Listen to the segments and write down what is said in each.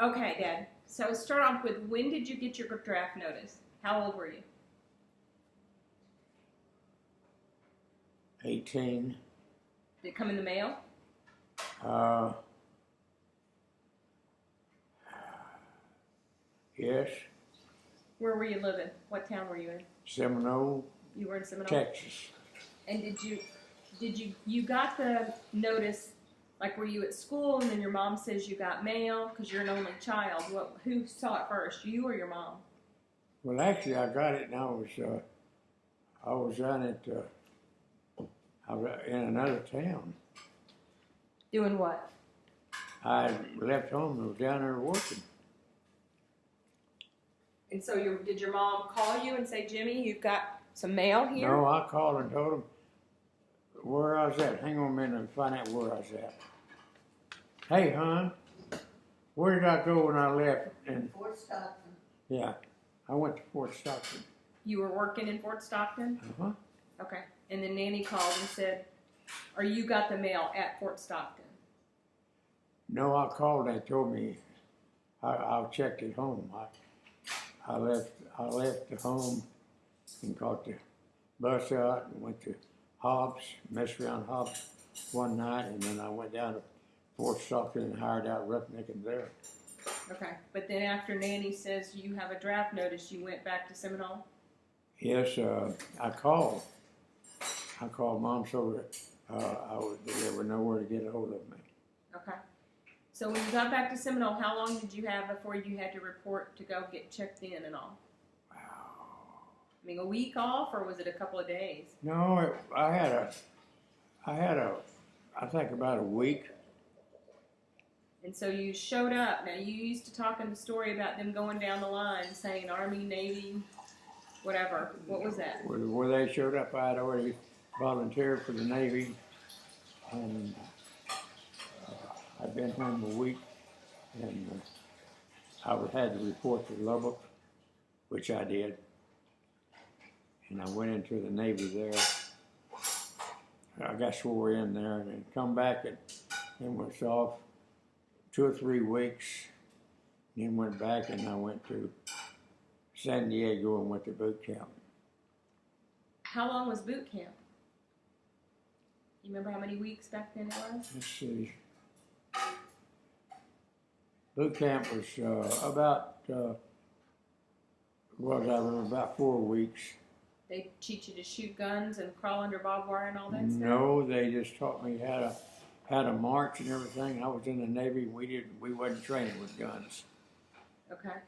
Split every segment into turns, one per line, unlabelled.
Okay, Dad. So start off with, when did you get your draft notice? How old were you?
18.
Did it come in the mail?
Uh, yes,
Where were you living? What town were you in?
Seminole,
You were in Seminole.
Texas.
And you got the notice? Like, were you at school and then your mom says you got mail because you're an only child? Who saw it first, you or your mom?
Well, actually, I got it, and I was on it. I was in another town.
Doing what?
I left home and was down there working.
And so did your mom call you and say, Jimmy, you've got some mail here?
No, I called and told them where I was at. Hang on a minute and find out where I was at. Hey, hon, where did I go when I left? And
Fort Stockton.
yeah, I went to Fort Stockton.
You were working in Fort Stockton?
Uh-huh.
Okay. And then Nanny called and said, or you got the mail at Fort Stockton?
No, I called and they told me I'll check it home. I left the home and caught the bus out and went to Hobbs, messed around Hobbs one night, and then I went down to Fort Stockton and hired out roughnecking there.
Okay. But then after Nanny says you have a draft notice, you went back to Seminole?
Yes, I called. I called Mom so that there were nowhere to get a hold of me.
Okay. So when you got back to Seminole, how long did you have before you had to report to go get checked in and all?
Wow.
I mean, a week off, or was it a couple of days?
No, I had I think about a week.
And so you showed up. Now, you used to talk in the story about them going down the line saying Army, Navy, whatever. What was that?
Where they showed up, I had already volunteered for the Navy, and I'd been home a week, and I had to report to Lubbock, which I did, and I went into the Navy there. I got swore in there, and then come back and was off 2 or 3 weeks, then went back, and I went to San Diego and went to boot camp.
How long was boot camp? You remember how many weeks back then it was?
Let's see. Boot camp was about, I remember, about 4 weeks.
They teach you to shoot guns and crawl under barbed wire and all that stuff?
No, they just taught me how to march and everything. I was in the Navy. We wasn't training with guns.
Okay.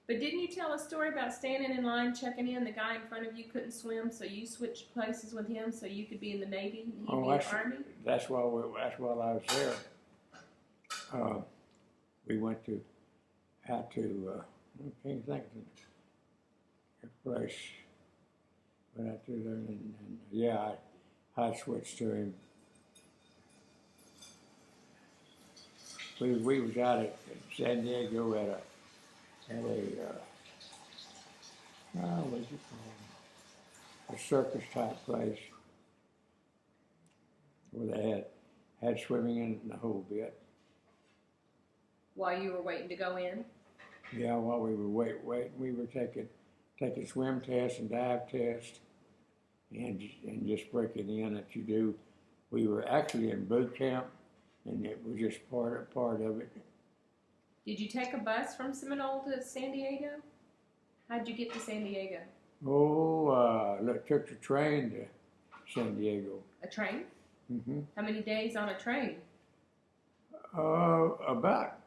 But didn't you tell a story about standing in line, checking in? The guy in front of you couldn't swim, so you switched places with him so you could be in the Navy and he'd be in the Army?
That's while I was there. We went out to I can't think of the place. Went out to there, and yeah, I switched to him. We was out at San Diego at a what's it called? A circus type place where they had swimming in it and the whole bit.
While you were waiting to go in?
Yeah, while we were waiting, we were taking swim tests and dive tests, and just breaking in that you do. We were actually in boot camp, and it was just part of it.
Did you take a bus from Seminole to San Diego? How'd you get to San Diego?
Oh, took the train to San Diego.
A train?
Mm-hmm.
How many days on a train?
About,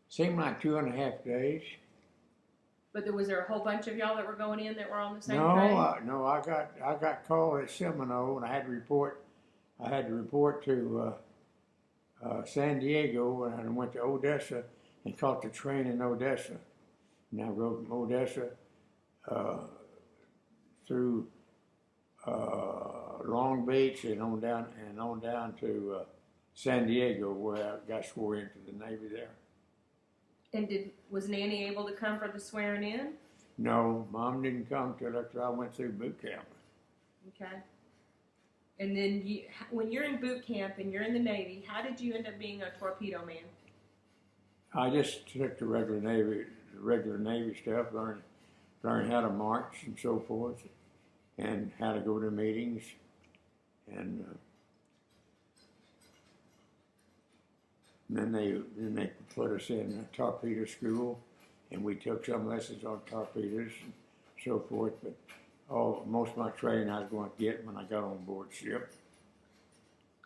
seemed like 2.5 days.
But was there a whole bunch of y'all that were going in that were on the same
No,
train?
no, I got called at Seminole, and I had to report. I had to report to San Diego, and I went to Odessa and caught the train in Odessa. And I rode from Odessa through Long Beach and on down to San Diego, where I got sworn into the Navy there.
And was Nanny able to come for the swearing in?
No, Mom didn't come till after I went through boot camp.
Okay. And then when you're in boot camp and you're in the Navy, how did you end up being a torpedo man?
I just took the regular Navy stuff, learned how to march and so forth, and how to go to meetings, and then they put us in a torpedo school, and we took some lessons on torpedoes and so forth. But most of my training I was going to get when I got on board ship.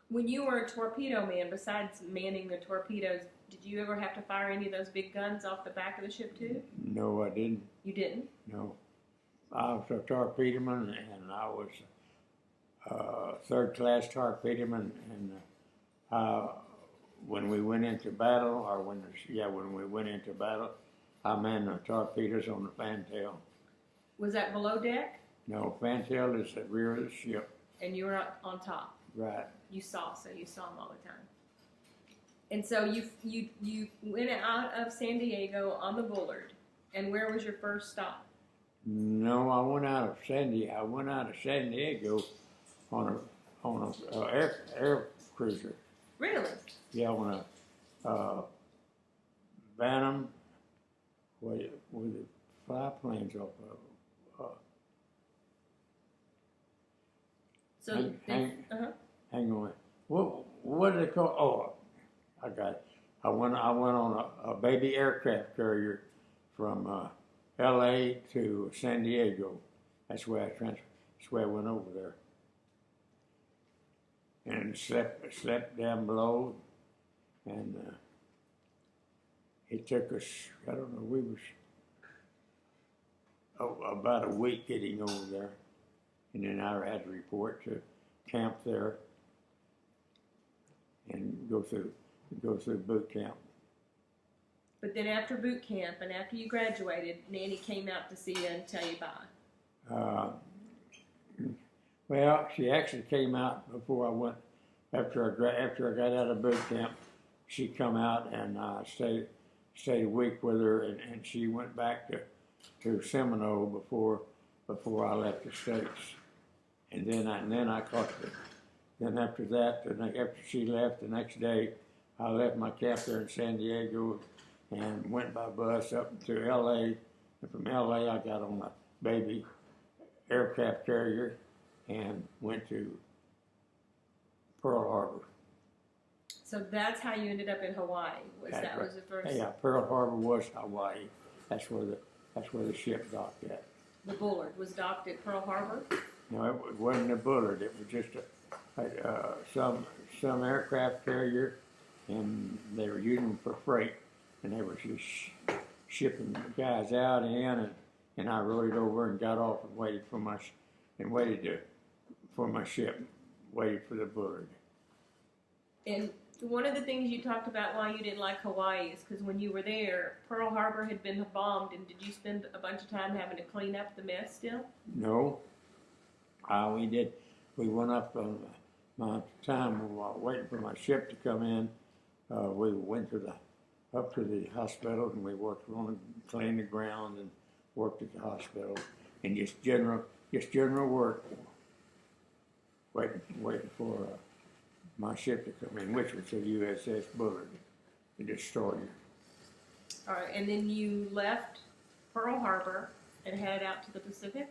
When you were a torpedo man, besides manning the torpedoes, did you ever have to fire any of those big guns off the back of the ship too?
No, I didn't.
You didn't?
No. I was a torpedoman, and I was third-class torpedoman, and when we went into battle, or when we went into battle, I manned the torpedoes on the fantail.
Was that below deck?
No, fantail is the rear of the ship.
And you were on top.
Right.
You saw them all the time. And so you went out of San Diego on the Bullard, and where was your first stop?
No, I went out of San Diego on a air cruiser.
Really?
Yeah, on a Bantam with the fly planes off of.
So
Hang on. What did they call? Oh, I got it. I went on a baby aircraft carrier from L.A. to San Diego. That's where I went over there, and slept down below, and it took us. I don't know. We was about a week getting over there, and then I had to report to camp there and go through boot camp.
But then after boot camp and after you graduated, Nanny came out to see you and tell you bye.
Well, she actually came out before I went. After I got out of boot camp, she come out, and I stayed a week with her, and she went back to Seminole before I left the States. And then I caught her. Then after that, after she left, the next day, I left my camp there in San Diego and went by bus up to L.A. And from L.A., I got on a baby aircraft carrier and went to Pearl Harbor.
So that's how you ended up in Hawaii. Was the first?
Yeah, Pearl Harbor was Hawaii. That's where the ship docked at.
The Bullard was docked at Pearl Harbor?
No, it wasn't a Bullard. It was just some aircraft carrier, and they were using them for freight, and they were just shipping guys out and I rode it over and got off and waited for my ship, waited for the Bullard.
And one of the things you talked about why you didn't like Hawaii is because when you were there, Pearl Harbor had been bombed, and did you spend a bunch of time having to clean up the mess still?
No. We did. We went up my time while waiting for my ship to come in. We went up to the hospital, and we worked on cleaning the ground and worked at the hospital, and just general work, waiting for my ship to come in, which was the USS Bullard, the destroyer.
All right, and then you left Pearl Harbor and headed out to the Pacific?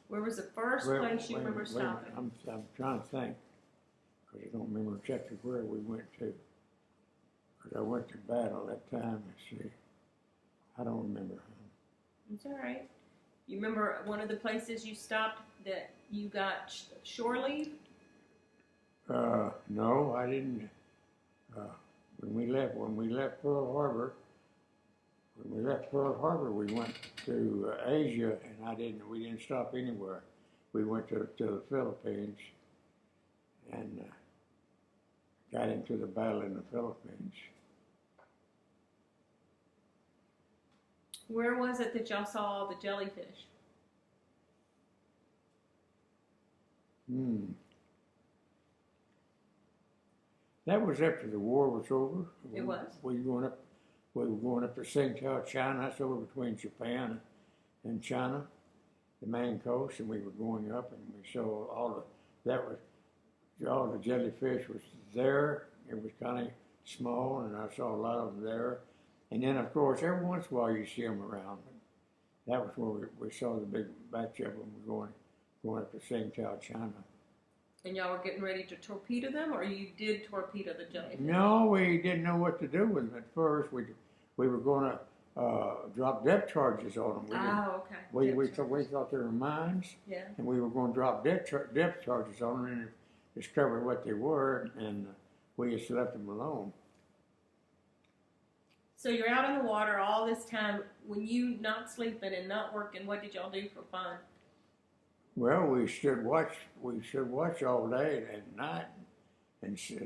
Where was the first place you remember stopping?
I'm trying to think, because I don't remember exactly where we went to. Because I went to battle that time, let's see. I don't remember.
It's all right. You remember one of the places you stopped that you got shore leave?
No, I didn't. When we left Pearl Harbor, we went to Asia, and we didn't stop anywhere. We went to the Philippines, and got into the battle in the Philippines.
Where was it that y'all saw the jellyfish?
That was after the war was over.
It was?
We were going up to Tsingtao, China. That's over between Japan and China, the main coast, and we were going up, and we saw that was all the jellyfish was there. It was kind of small, and I saw a lot of them there. And then, of course, every once in a while you see them around. But that was where we saw the big batch of them going up to Tsingtao, China.
And y'all were getting ready to torpedo them, or you did torpedo the jellyfish?
No, we didn't know what to do with them at first. We were going to drop depth charges on them. We thought they were mines,
Yeah.
and we were going to drop depth charges on them and discover what they were, and we just left them alone.
So you're out in the water all this time. When you not sleeping and not working, what did y'all do for fun?
Well, we should watch all day and at night, and just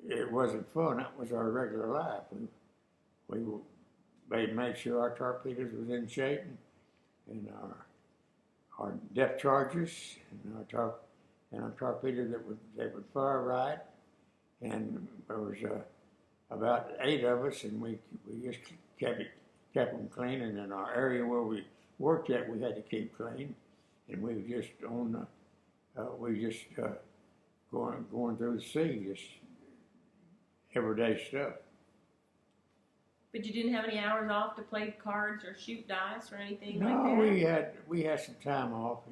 it wasn't fun. That was our regular life. We made sure our torpedoes was in shape, and our depth charges, and our torpedoes that would fire right. And there was about 8 of us, and we just kept them clean. And in our area where we worked at, we had to keep clean. And we were just going through the sea, just everyday stuff.
But you didn't have any hours off to play cards or shoot dice or anything like
No,
that?
we had some time off.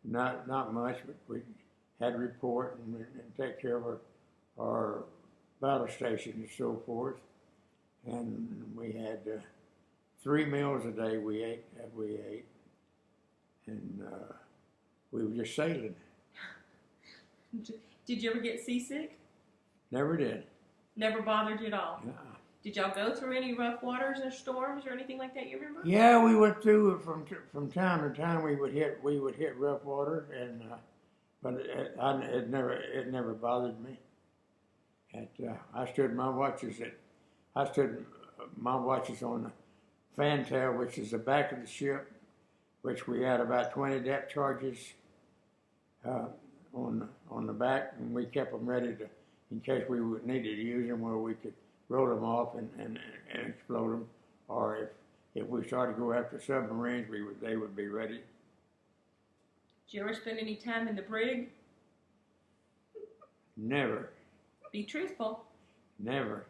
Not much, but we had to report and take care of our battle station and so forth. And we had 3 meals a day we ate, and we were just sailing.
Did you ever get seasick?
Never did.
Never bothered you at all?
Uh-uh.
Did y'all go through any rough waters or storms or anything like that, you remember?
Yeah, we went through it from time to time. We would hit rough water, and but it never bothered me. I stood my watches on the fantail, which is the back of the ship, which we had about 20 depth charges on the back, and we kept them ready in case we would need to use them, where we could roll them off and explode them, or if we started to go after submarines, they would be ready.
Did you ever spend any time in the brig?
Never.
Be truthful.
Never.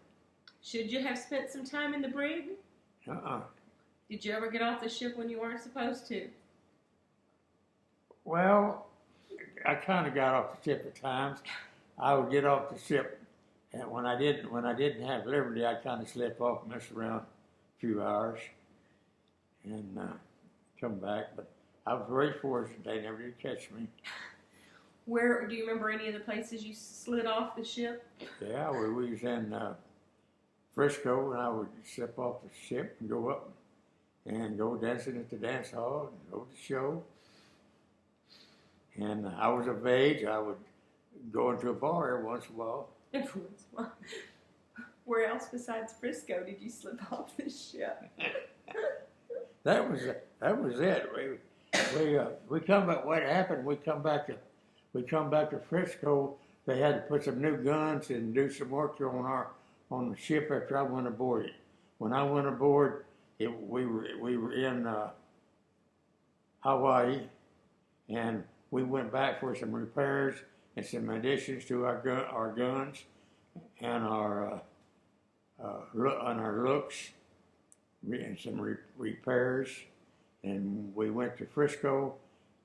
Should you have spent some time in the brig? Did you ever get off the ship when you weren't supposed to?
Well, I kind of got off the ship at times. I would get off the ship, and when I didn't have liberty, I'd kind of slip off, mess around a few hours, and come back. But I was very fortunate; they never did catch me.
Where do you remember any of the places you slid off the ship?
Yeah, we was in Frisco, and I would slip off the ship and go up and go dancing at the dance hall and go to the show. And I was of age. I would go into a bar every once in a while.
Every once in a while. Where else besides Frisco did you slip off the ship?
That was it. We come back. What happened? We come back to Frisco. They had to put some new guns and do some work on the ship after I went aboard it. When I went aboard, we were in Hawaii, and we went back for some repairs and some additions to our guns and our looks and some repairs. And we went to Frisco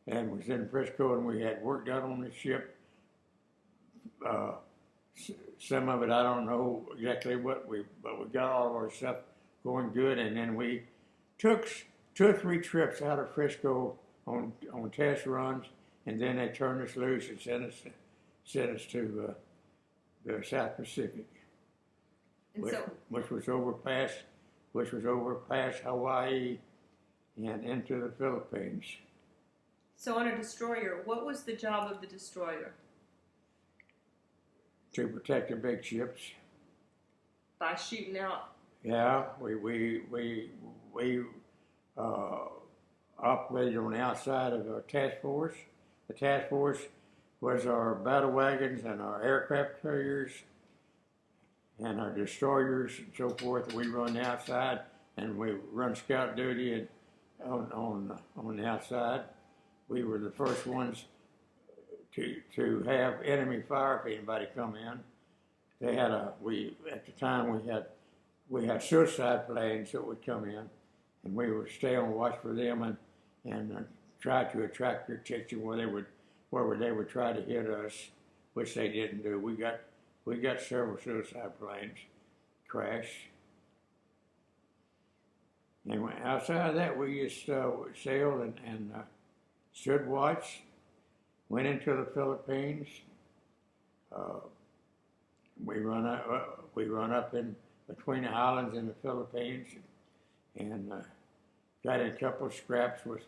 and was in Frisco, and we had work done on the ship. Some of it I don't know exactly but we got all of our stuff going good, and then we took 2 or 3 trips out of Frisco on test runs, and then they turned us loose and sent us to the South Pacific, which was over past Hawaii and into the Philippines.
So on a destroyer, what was the job of the destroyer?
To protect the big ships.
By shooting out.
Yeah, we operated on the outside of our task force. The task force was our battle wagons and our aircraft carriers and our destroyers and so forth. We run the outside, and we run scout duty on the outside. we were the first ones to have enemy fire if anybody come in. They had at the time we had suicide planes that would come in, and we would stay on watch for them and try to attract their attention where they would try to hit us, which they didn't do. We got several suicide planes crash. And outside of that, we just sailed and stood watch. Went into the Philippines. We run up in between the islands in the Philippines, and got in a couple of scraps with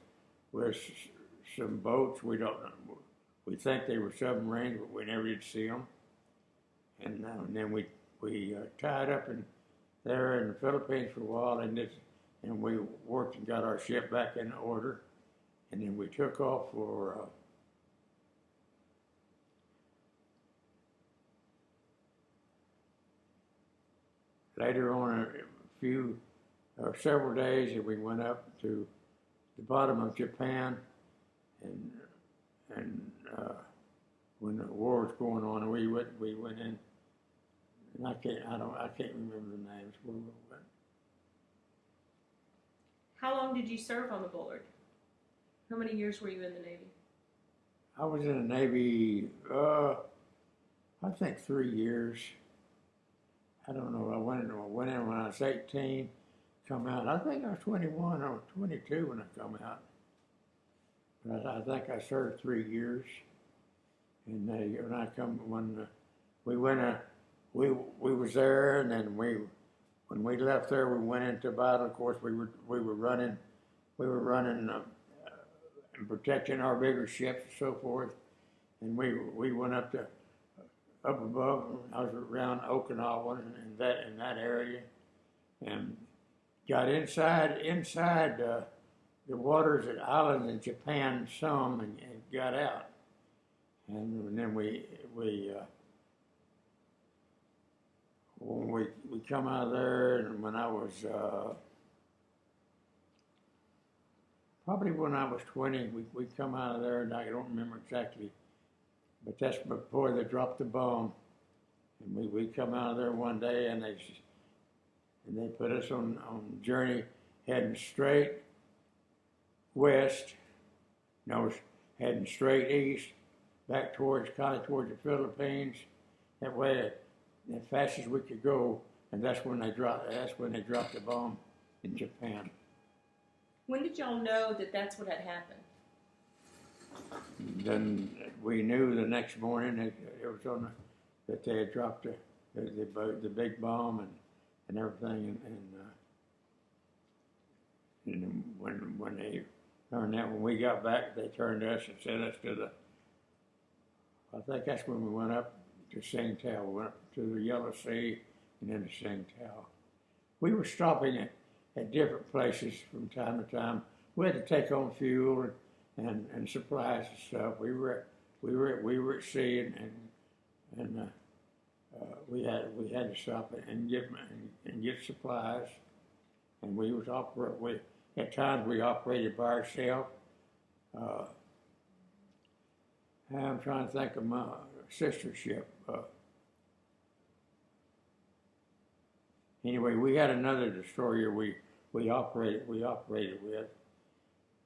some boats. We don't know. We think they were submarines, but we never did see them. And then we tied up there in the Philippines for a while, and we worked and got our ship back in order, and then we took off for. Later on, several days, and we went up to the bottom of Japan, and when the war was going on, we went in, and I can't remember the names.
How long did you serve on the Bullard? How many years were you in the Navy?
I was in the Navy, I think 3 years. I don't know. I went in when I was 18, come out. I think I was 21 or 22 when I come out. But I think I served 3 years. And when we was there, and then when we left there, we went into battle. Of course, we were running and protecting our bigger ships and so forth. And we went up above. I was around Okinawa and in that area, and got inside the waters and islands in Japan some, and got out. And then when we come out of there, and when I was probably when I was 20, we come out of there, and I don't remember exactly, but that's before they dropped the bomb. And we come out of there one day, and they put us on journey heading straight west. No, heading straight east, back towards the Philippines. That way, as fast as we could go, and that's when they dropped the bomb in Japan.
When did y'all know that that's what had happened?
Then we knew the next morning it was that they had dropped the big bomb and everything, and when they learned that, when we got back, they turned us and sent us I think that's when we went up to Tsingtao. We went up to the Yellow Sea and then to Tsingtao. We were stopping at different places from time to time. We had to take on fuel and supplies and stuff. We were at sea, and we had to stop and get supplies. And we was at times we operated by ourselves. I'm trying to think of my sister ship. Anyway, we had another destroyer we operated with.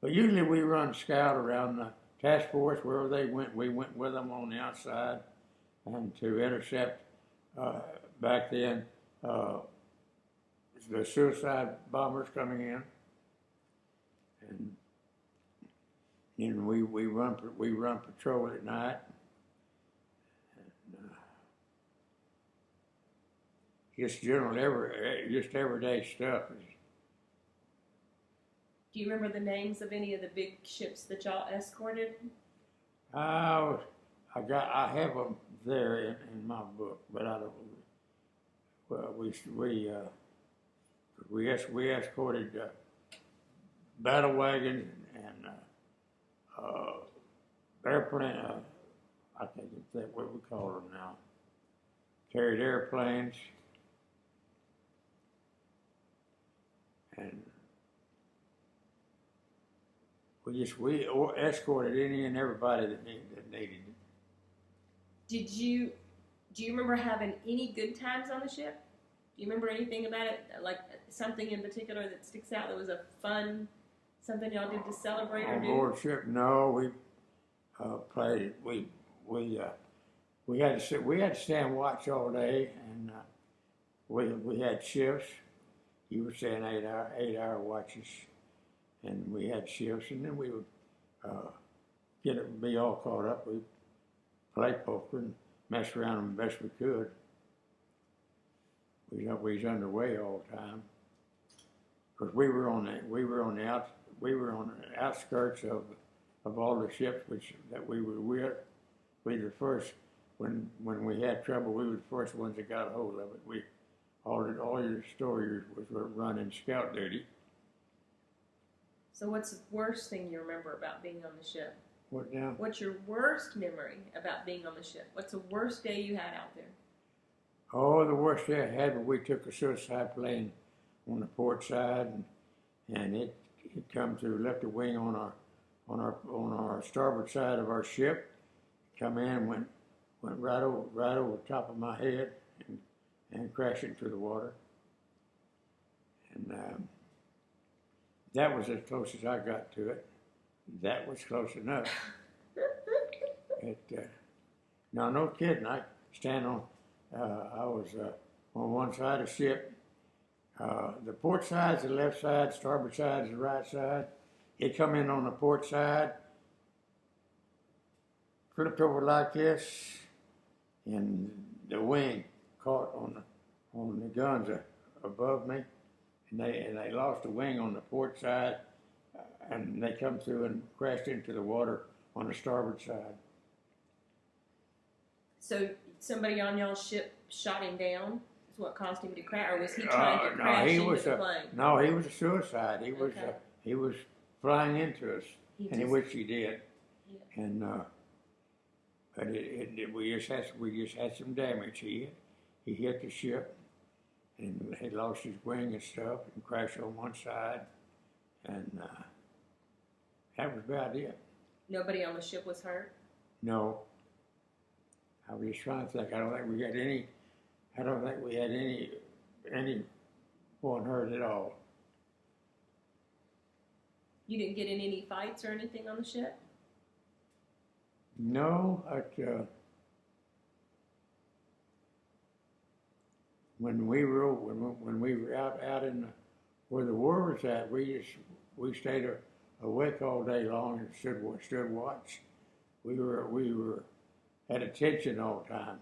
But usually we run scout around the task force wherever they went. We went with them on the outside, and to intercept back then the suicide bombers coming in, and we run patrol at night. And, just everyday stuff.
Do you remember the names of any of the big ships that y'all escorted?
I have them there in my book, but I don't. Well, we escorted battle wagons and airplane. I can't think what we call them now. Carried airplanes and we escorted any and everybody that needed it.
Do you remember having any good times on the ship? Do you remember anything about it, like something in particular that sticks out that was a fun, something y'all did to celebrate or
On
do?
board ship, no, we played. We had to sit. We had to stand watch all day, and we had shifts. You were saying 8 hour watches, and we had shifts, and then we would be all caught up. We play poker and mess around the best we could. We was underway all the time because we were on the outskirts of all the ships that we were with. We were the first when we had trouble. We were the first ones that got a hold of it. All your destroyers were running scout duty.
So what's the worst thing you remember about being on the ship?
What now?
What's your worst memory about being on the ship? What's the worst day you had out there?
Oh, the worst day I had was we took a suicide plane on the port side, and it come through, left a wing on our starboard side of our ship. Come in, went right over the top of my head, and crashed into the water. And that was as close as I got to it. That was close enough. No, no kidding. I stand on. I was on one side of the ship. The port side's the left side, starboard side's the right side. It come in on the port side, flipped over like this, and the wing caught on the guns above me, and they lost the wing on the port side, and they come through and crashed into the water on the starboard side.
So somebody on y'all's ship shot him down? Is what caused him to crash, or was he trying to crash into the plane?
No, he was a suicide. He was flying into us, which he did. Yeah. And but we just had some damage. He hit the ship, and he lost his wing and stuff, and crashed on one side, and that was about it. Nobody
on the ship was hurt?
No. I was just trying to think. I don't think we had anyone hurt at all.
You didn't get in any fights or anything on the ship?
No, when we were out in where the war was at, we stayed awake all day long and stood watch. We were at attention all the time.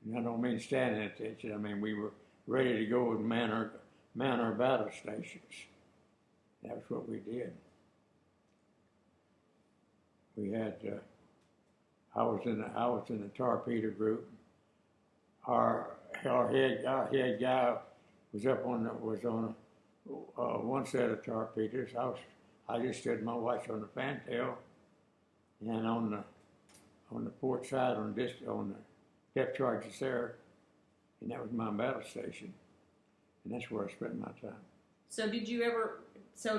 And I don't mean standing at attention. I mean we were ready to go and man our battle stations. That's what we did. We had. I was in the torpedo group. Our head guy was on one set of torpedoes. I just stood my watch on the fantail, and on the port side on the depth charges there, and that was my battle station, and that's where I spent my time.
So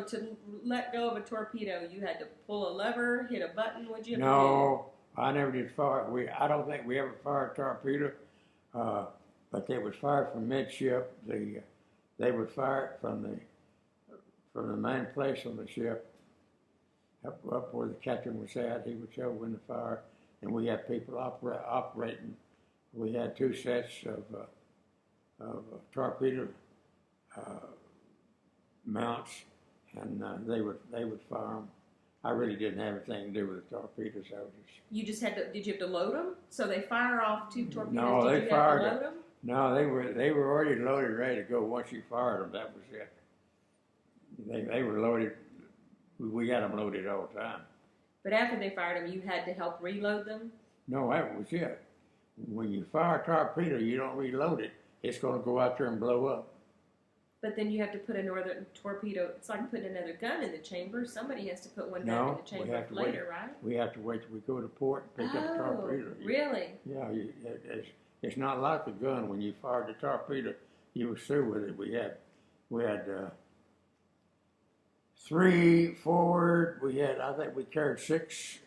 to let go of a torpedo, you had to pull a lever, hit a button? What'd you have to do?
No, I never did fire. I don't think we ever fired a torpedo, but they would fire from midship. They would fire it from the main place on the ship, up where the captain was at. He would tell when to fire, and we had people operating. We had two sets of torpedo mounts, and they would fire them. I really didn't have anything to do with the torpedoes.
You just had to. Did you have to load them? So they fire off two torpedoes.
No,
did
they
you
fired
have to load them?
No, they were already loaded, ready to go. Once you fired them, that was it. They were loaded. We got them loaded all the time.
But after they fired them, you had to help reload them?
No, that was it. When you fire a torpedo, you don't reload it. It's going to go out there and blow up.
But then you have to put another torpedo. It's like putting another gun in the chamber. Somebody has to put one back in the chamber later, right?
We have to wait till we go to port and pick up the torpedo.
Really?
Yeah, it's not like a gun. When you fired the torpedo, you were through with it. We had 3 forward. I think we carried six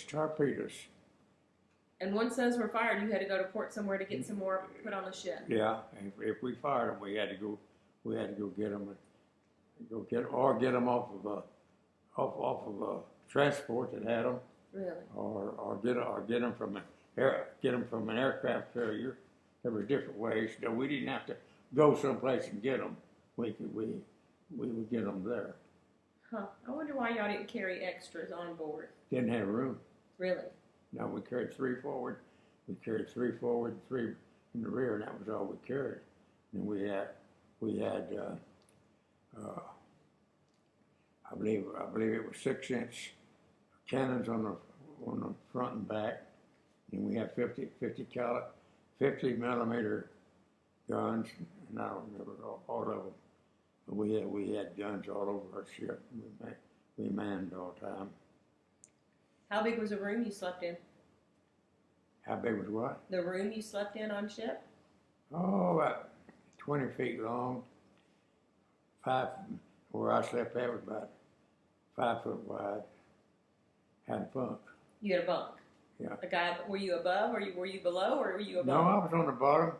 torpedoes.
And once those were fired, you had to go to port somewhere to get some more put on the ship.
Yeah, if we fired them, we had to go get them, or get them off of a transport that had them,
Really?
or get them from an aircraft carrier. There were different ways. No, we didn't have to go someplace and get them. We would get them there.
Huh. I wonder why y'all didn't carry extras on board.
Didn't have room.
Really?
No, we carried 3 forward. We carried 3 forward, 3 in the rear, and that was all we carried. And we had I believe it was 6-inch cannons on the front and back, and we had 50 millimeter guns, and I don't remember all of them. But we had guns all over our ship. We manned all the time.
How big was the room you slept in?
How big was what?
The room you slept in on ship?
Oh, about 20 feet long. Where I slept at was about 5 foot wide. Had a bunk.
You had a bunk?
Yeah.
A guy, were you above, or were you below, or were you above?
No, I was on the bottom.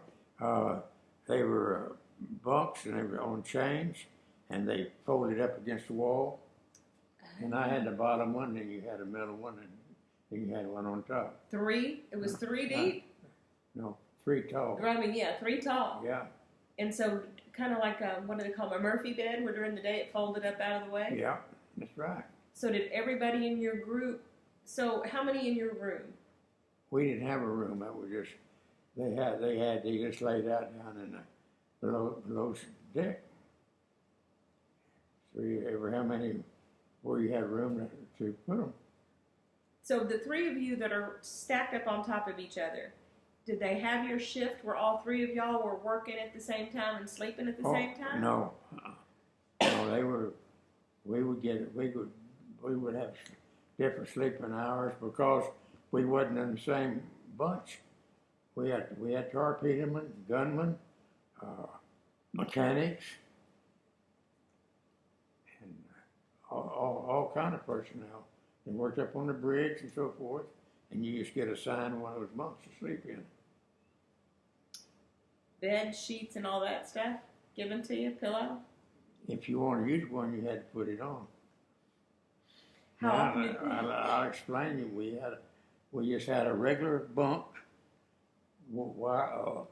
They were bunks, and they were on chains, and they folded up against the wall. And I had the bottom one, and you had a middle one, and then you had one on top.
3? It was 3 deep?
No, 3 tall.
I mean, yeah, 3 tall.
Yeah.
And so, kind of like what do they call them, a Murphy bed, where during the day it folded up out of the way?
Yeah, that's right.
So did everybody in your group, so how many in your room?
We didn't have a room. It was just, they just laid out down in the below deck. So how many where you had room to put them.
So the 3 of you that are stacked up on top of each other, did they have your shift where all 3 of y'all were working at the same time and sleeping at the same time?
No. No, they were, we would have different sleeping hours because we wasn't in the same bunch. We had torpedomen, gunmen, mechanics, and all kind of personnel. They worked up on the bridge and so forth, and you just get assigned one of those bunks to sleep in.
Bed, sheets, and all that stuff given to you, pillow?
If you want to use one, you had to put it on.
How often?
I'll explain to you. We just had a regular bunk, a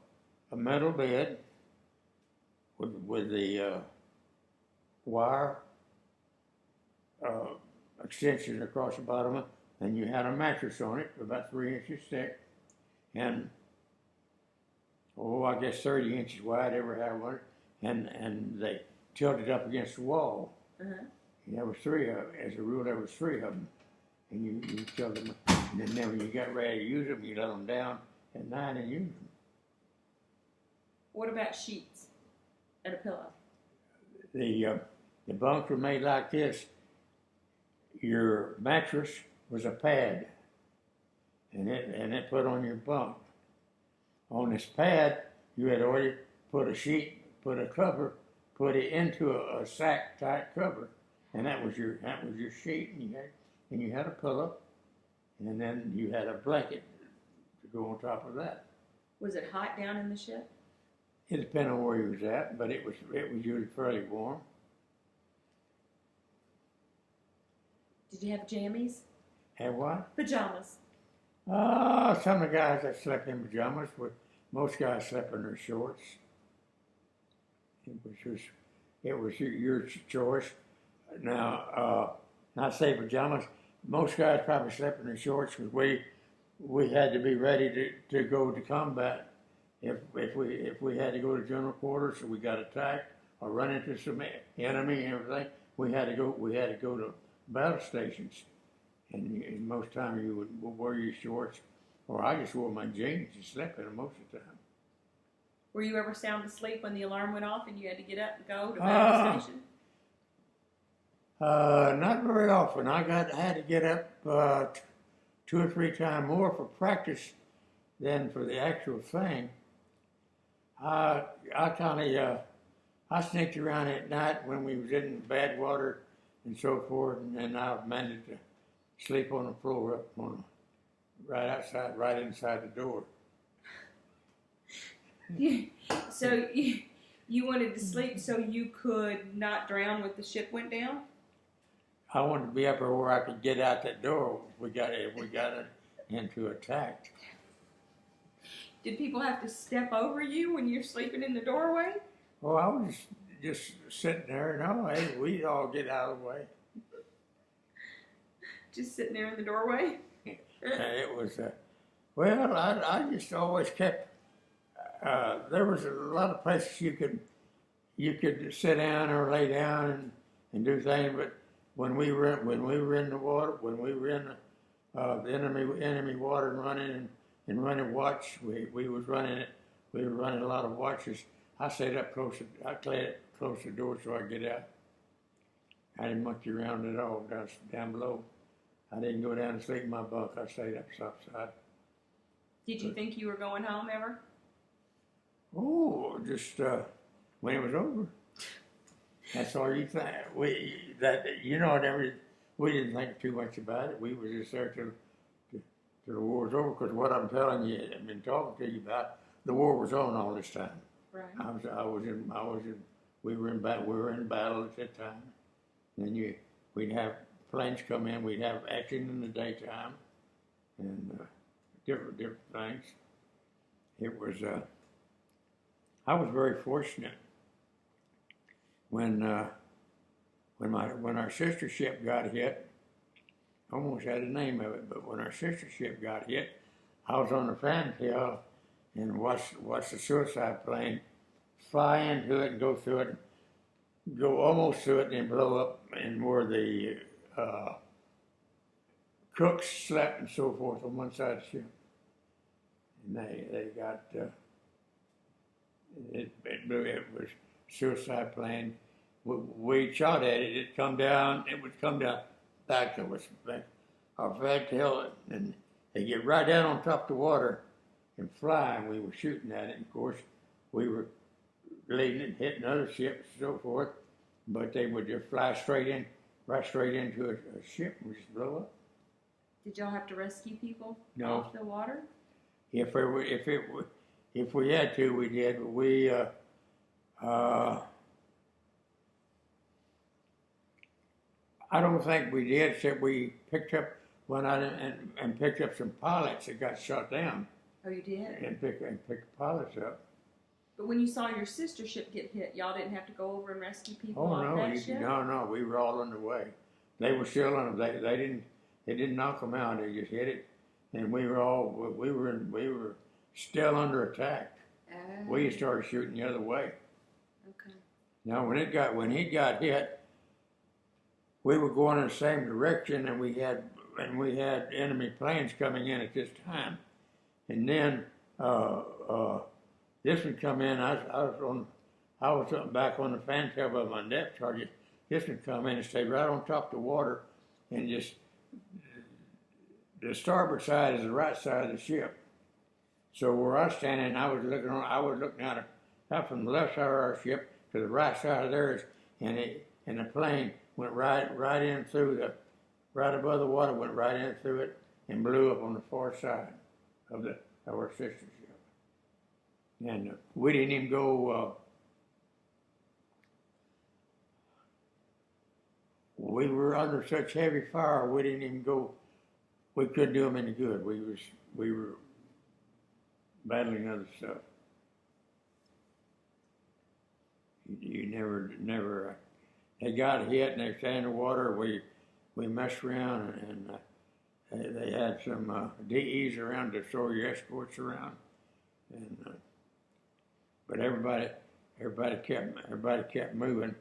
metal bed with the wire extension across the bottom of it, and you had a mattress on it about 3 inches thick, and I guess 30 inches wide. Ever had one, and they tilted up against the wall.
Uh-huh.
And there was 3 of them. As a rule, there was 3 of them, and you tilted them. And then when you got ready to use them, you let them down at night and use them.
What about sheets and a pillow?
The bunks were made like this. Your mattress was a pad, and it put on your bunk. On this pad, you had already put a sheet, put a cover, put it into a sack type cover, and that was your sheet, and you had a pillow, and then you had a blanket to go on top of that.
Was it hot down in the ship?
It depended on where you was at, but it was usually fairly warm.
Did you have jammies?
Had what?
Pajamas.
Some of the guys that slept in pajamas, most guys slept in their shorts. It was your choice. Now, not say pajamas. Most guys probably slept in their shorts because we had to be ready to go to combat if we had to go to general quarters, so we got attacked or run into some enemy and everything. We had to go to battle stations, and most time you would wear your shorts, or I just wore my jeans and slept in them most of the time.
Were you ever sound asleep when the alarm went off and you had to get up and go to battle station?
Not very often. I had to get up 2 or 3 times more for practice than for the actual thing. I sneaked around at night when we was in bad water and so forth, and then I managed to sleep on the floor up on right outside, right inside the door.
So you wanted to sleep so you could not drown when the ship went down?
I wanted to be up there where I could get out that door if we got it into attack.
Did people have to step over you when you're sleeping in the doorway?
Well, I was just sitting there, and oh, hey, we'd all get out of the way.
Just sitting there in the doorway?
And it was, well, I just always kept. There was a lot of places you could sit down or lay down and do things, but when we were in the water, when we were in the enemy water and running watch, we was running it. We were running a lot of watches. I stayed up closer. I played close to the door so I could get out. I didn't monkey around at all down below. I didn't go down to sleep in my bunk. I stayed up topside.
Did you think you were going home ever?
Oh, just when it was over. That's all you think. We didn't think too much about it. We were just there till the war was over. Because what I'm telling you, I've been talking to you about, the war was on all this time.
Right.
We were in battle at that time. Then we'd have planes come in. We'd have action in the daytime, and different things. It was. I was very fortunate when our sister ship got hit. I almost had the name of it, but when our sister ship got hit, I was on the fantail and watched the suicide plane fly into it and go through it, go almost through it, and then blow up, and where the cooks slept and so forth on one side of the ship, and they got. It was suicide plane. We shot at it. It come down. It would come down back to us, back to hell, and they get right down on top of the water and fly. And we were shooting at it. And of course, we were leading it, hitting other ships and so forth. But they would just fly right straight into a ship and just blow up.
Did y'all have to rescue people
No.
off the water?
If we had to, we did. But we I don't think we did, except we picked up and picked up some pilots that got shot down.
Oh, you did?
And picked the pilots up.
But when you saw your sister ship get hit, y'all didn't have to go over and rescue people
Oh
off
no,
that ship?
no, we were all underway. They were still on them. They didn't knock them out. They just hit it, and we were still under attack.
Oh.
We started shooting the other way.
Okay.
Now when he got hit, we were going in the same direction, and we had enemy planes coming in at this time, and then this would come in. I was back on the fantail by my depth target. This would come in and stay right on top of the water, and just the starboard side is the right side of the ship. So where I was standing, I was looking out from the left side of our ship to the right side of theirs, and the plane went right in through right above the water, went right in through it, and blew up on the far side of our sister ship. And we didn't even go. We were under such heavy fire, we didn't even go. We couldn't do them any good. We were battling other stuff. You never. They got hit and they stayed in the water. We messed around and they had some DEs around to throw your escorts around, and but everybody kept moving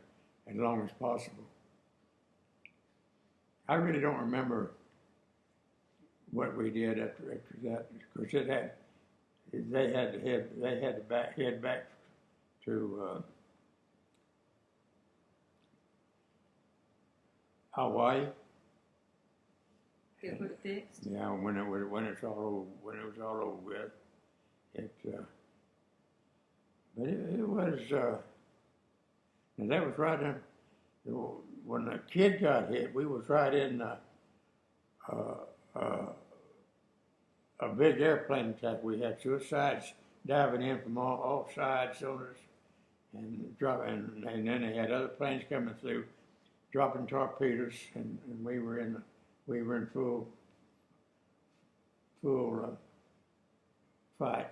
as long as possible. I really don't remember what we did after that, because they had to head back to Hawaii.
Get it fixed?
Yeah, when it was all over with, but it was, and that was right in, when the kid got hit, we was right in a big airplane attack. We had suicides diving in from all sides on us, and then they had other planes coming through, dropping torpedoes, and we were in full fight.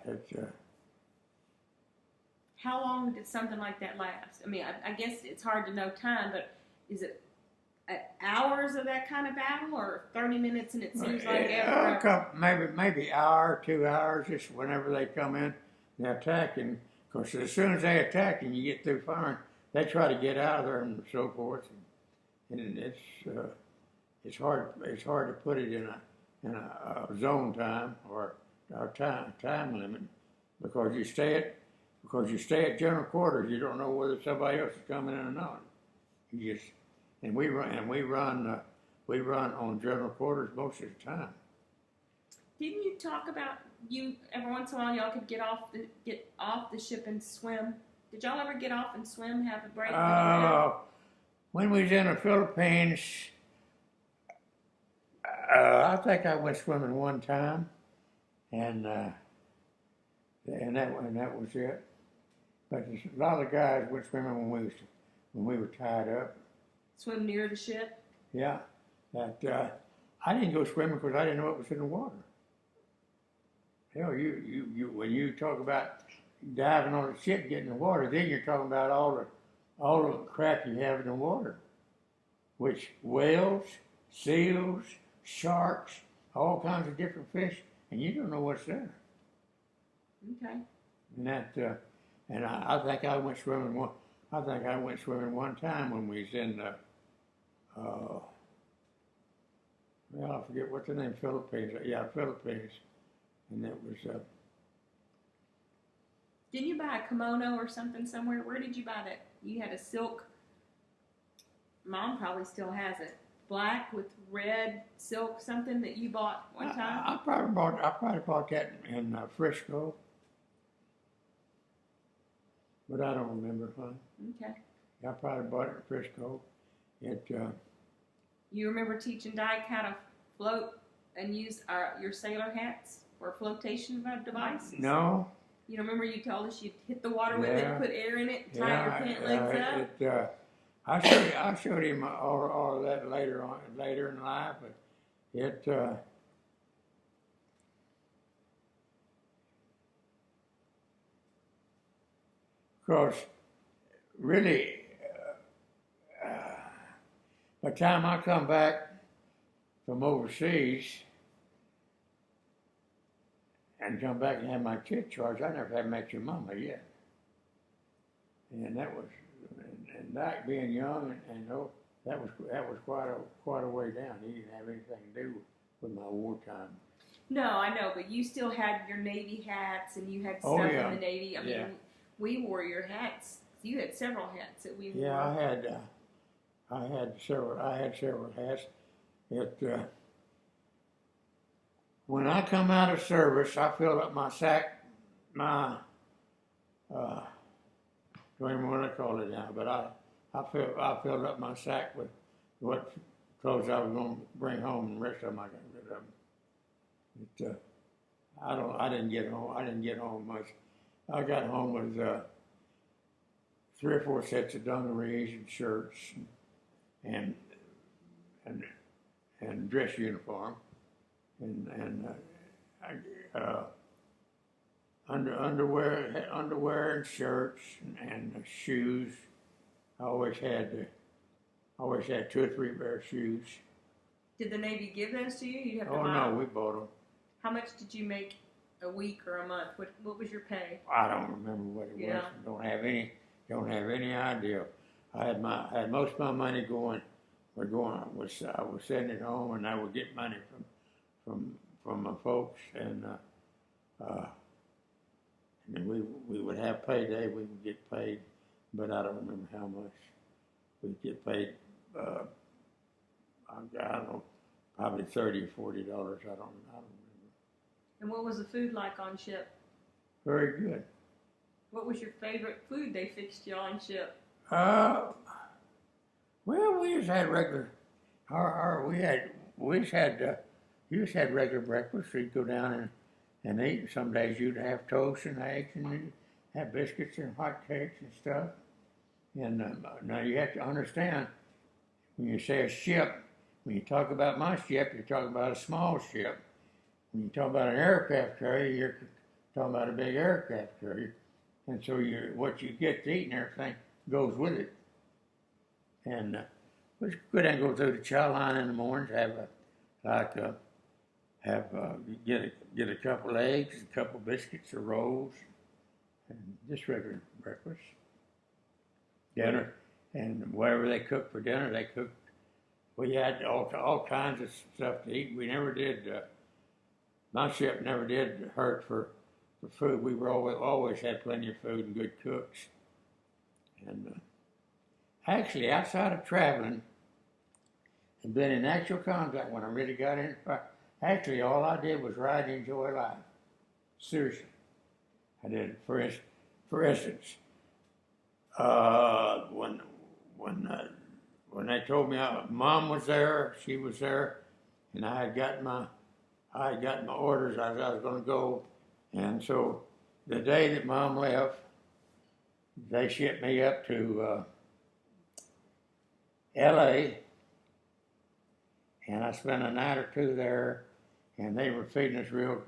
How long did something like that last? I mean, I guess it's hard to know time, but is it hours of that kind of battle, or 30 minutes and it seems like ever?
Maybe hour, 2 hours, just whenever they come in, they're attacking. Because as soon as they attack and you get through firing, they try to get out of there and so forth. And it's hard to put it in a zone time or time limit because you stay at general quarters. You don't know whether somebody else is coming in or not. We run on general quarters most of the time.
Didn't you talk about you every once in a while y'all could get off the ship and swim? Did y'all ever get off and swim, have a break?
When we was in the Philippines, I think I went swimming one time, and that was it. But a lot of guys went swimming when we were tied up.
Swim near the ship?
Yeah. I didn't go swimming because I didn't know what was in the water. Hell, you when you talk about diving on a ship, getting in the water, then you're talking about all the crap you have in the water, which whales, seals, sharks, all kinds of different fish, and you don't know what's there.
Okay.
And I think I went swimming one. I think I went swimming one time when we was in the. I forget what the name. Philippines. Yeah, Philippines, and it was.
Didn't you buy a kimono or something somewhere? Where did you buy that? You had a silk. Mom probably still has it. Black with red silk, something that you bought one time.
I probably bought that in Frisco, but I don't remember.
Okay.
I probably bought it in Frisco.
You remember teaching Dyke how to float and use your sailor hats or flotation devices?
No.
You remember you told us you'd hit the water with it, put air in it, tie your pant legs up?
I showed him all of that later in life, but because really, by the time I come back from overseas and come back and have my kid charged, I never had met your mama yet. And that was, and Dyke being young, and that was quite a way down. He didn't have anything to do with my wartime.
No, I know, but you still had your Navy hats, and you had stuff in the Navy. I mean, we wore your hats. You had several hats that we wore.
Yeah, I had several hats. When I come out of service, I filled up my sack, don't even know what I call it now, but I filled up my sack with what clothes I was going to bring home, and the rest of them I got rid of them. I didn't get home much. I got home with 3 or 4 sets of dungarees and shirts and dress uniform and underwear and shirts and shoes. I always had 2 or 3 pair of shoes.
Did the Navy give those to you? You have to buy
no,
them?
we bought them.
How much did you make a week or a month? What was your pay?
I don't remember what it was. Don't have any idea. I had most of my money I was sending it home, and I would get money from my folks, and then we would have payday. We would get paid, but I don't remember how much. We'd get paid. I don't know, probably $30 or $40. I don't remember.
And what was the food like on ship?
Very good.
What was your favorite food they fixed you on ship?
Well, we just had regular. We just had you just had regular breakfast. So you'd go down and eat. Some days you'd have toast and eggs, and you'd have biscuits and hot cakes and stuff. And now you have to understand when you say a ship, when you talk about my ship, you're talking about a small ship. When you talk about an aircraft carrier, you're talking about a big aircraft carrier. And so what you get to eat and everything goes with it. And we go down and go through the chow line in the mornings, get a couple eggs, a couple biscuits or rolls, and just regular breakfast. Dinner, and whatever they cooked for dinner, they cooked. We had all kinds of stuff to eat. We never did. My ship never did hurt for food. We were always had plenty of food and good cooks. And actually, outside of traveling and being in actual contact, when I really got in, actually all I did was ride and enjoy life. Seriously, I did. For instance, when they told me Mom was there, she was there, and I had gotten my orders. I was going to go, and so the day that Mom left, they shipped me up to L.A. and I spent a night or two there, and they were feeding us real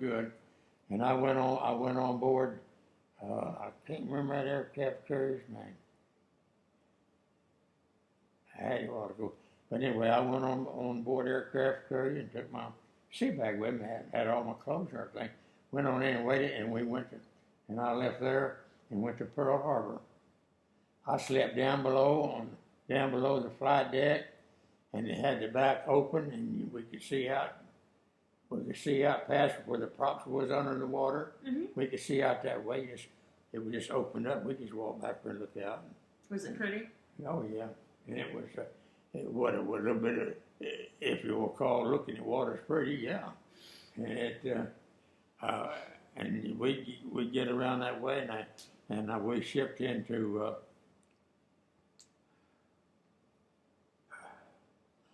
good, and I went on board. I can't remember that aircraft carrier's name. I had it a while ago. But anyway, I went on board aircraft carrier and took my sea bag with me. Had all my clothes and everything. Went on in and waited, and and I left there and went to Pearl Harbor. I slept down below the flight deck, and it had the back open, and we could see out. We could see out past where the props was under the water. Mm-hmm. We could see out that way. It was just opened up. We could just walk back there and look out.
Was it pretty?
Oh yeah, and it was a little bit of, if you will call looking at water's pretty, yeah. And and we get around that way, and we shipped into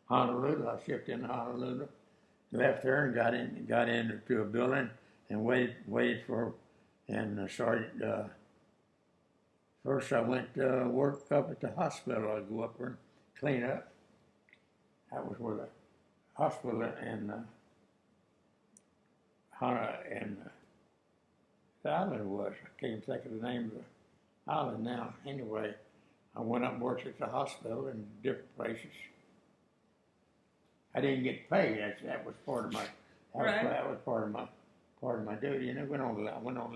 Honolulu. I shipped into Honolulu. Left there and got into a building and waited for, and started. First, I went to work up at the hospital. I'd go up there and clean up. That was where the hospital and the island was. I can't think of the name of the island now. Anyway, I went up and worked at the hospital in different places. I didn't get paid. That was part of my. That was part of my duty. And I went on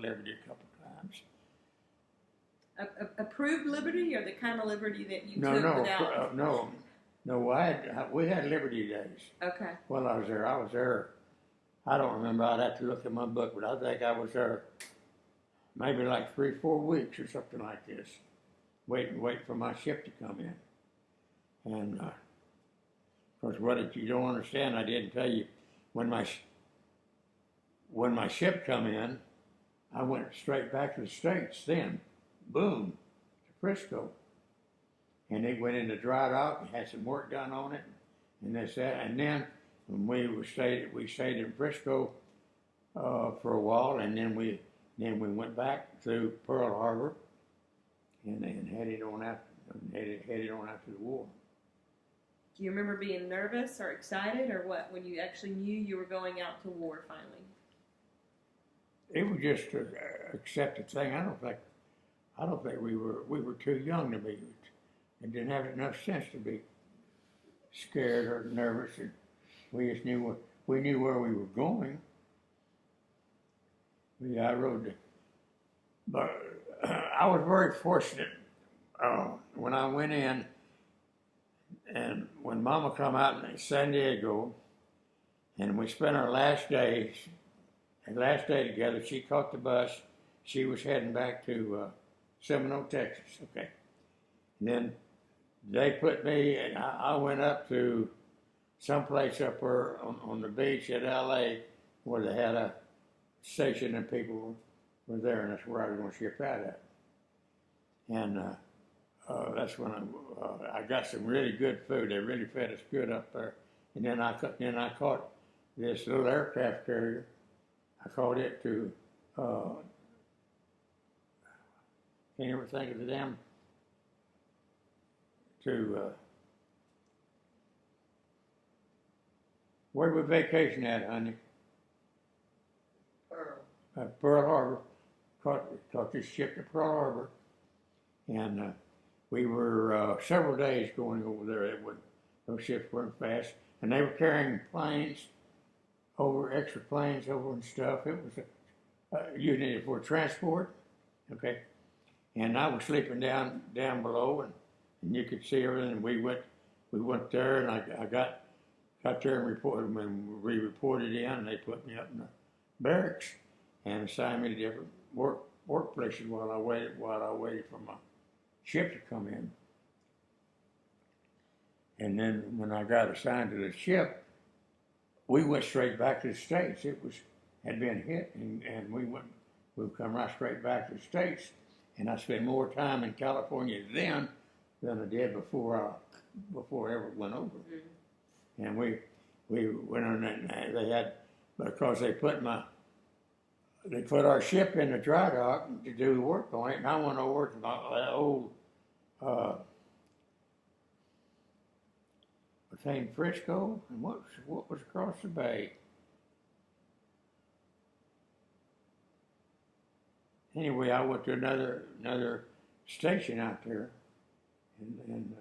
Liberty a couple of times.
Approved Liberty, or the kind of Liberty that you took without?
No. We had Liberty days.
Okay.
While I was there. I don't remember. I'd have to look at my book, but I think I was there maybe like 3-4 weeks or something like this, wait for my ship to come in, and. Of course, you don't understand, I didn't tell you, when my ship come in, I went straight back to the States then, boom, to Frisco. And it went into dry dock and had some work done on it, and this, that, and then when we stayed in Frisco for a while, and then we went back to Pearl Harbor and headed on out to the war.
Do you remember being nervous or excited, or what, when you actually knew you were going out to war finally?
It was just an accepted thing. I don't think we were too young to be, and didn't have enough sense to be scared or nervous. And we just knew where we were going. Yeah, I rode but I was very fortunate when I went in. And when Mama come out in San Diego, and we spent our last day together, she caught the bus. She was heading back to Seminole, Texas. Okay. And then they put me, and I went up to someplace up there on the beach at L.A. where they had a station and people were there, and that's where I was going to ship out at. And that's when I got some really good food. They really fed us good up there. And then I caught this little aircraft carrier. I caught it to can't ever think of the damn to where we vacation at, honey? Pearl Harbor. Caught this ship to Pearl Harbor, and we were several days going over there. Those ships weren't fast, and they were carrying planes over, extra planes over and stuff. It was using it for transport, okay. And I was sleeping down below, and you could see everything. We went there, and I got there and reported. When we reported in, and they put me up in the barracks and assigned me to different work places while I waited for my ship to come in. And then when I got assigned to the ship, we went straight back to the States. It had been hit, and we come right straight back to the States. And I spent more time in California then than I did before I ever went over. Mm-hmm. And we went on, and they had, because they put our ship in the dry dock to do work on it, and I went over to my old thing, Frisco, and what was across the bay. Anyway, I went to another station out there, and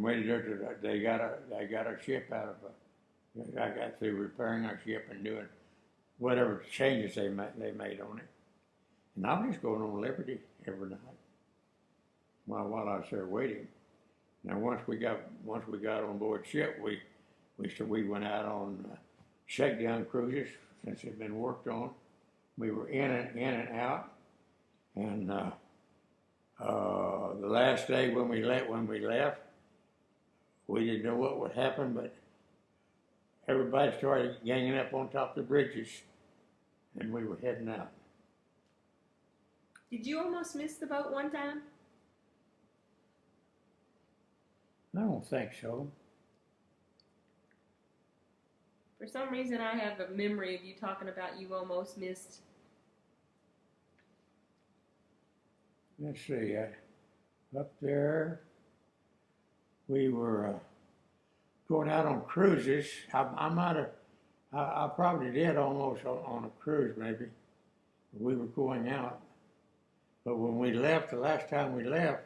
waited there till they got our ship out of. I got through repairing our ship and doing whatever changes they made on it, and I was just going on Liberty every night while I was there waiting. Now once we got on board ship, we went out on shakedown cruises since they'd been worked on. We were in and out, and the last day when we left, we didn't know what would happen, but everybody started ganging up on top of the bridges, and we were heading out.
Did you almost miss the boat one time?
I don't think so.
For some reason, I have a memory of you talking about you almost missed.
Let's see, up there, we were going out on cruises. I probably did almost on a cruise maybe. We were going out. But when we left, the last time we left,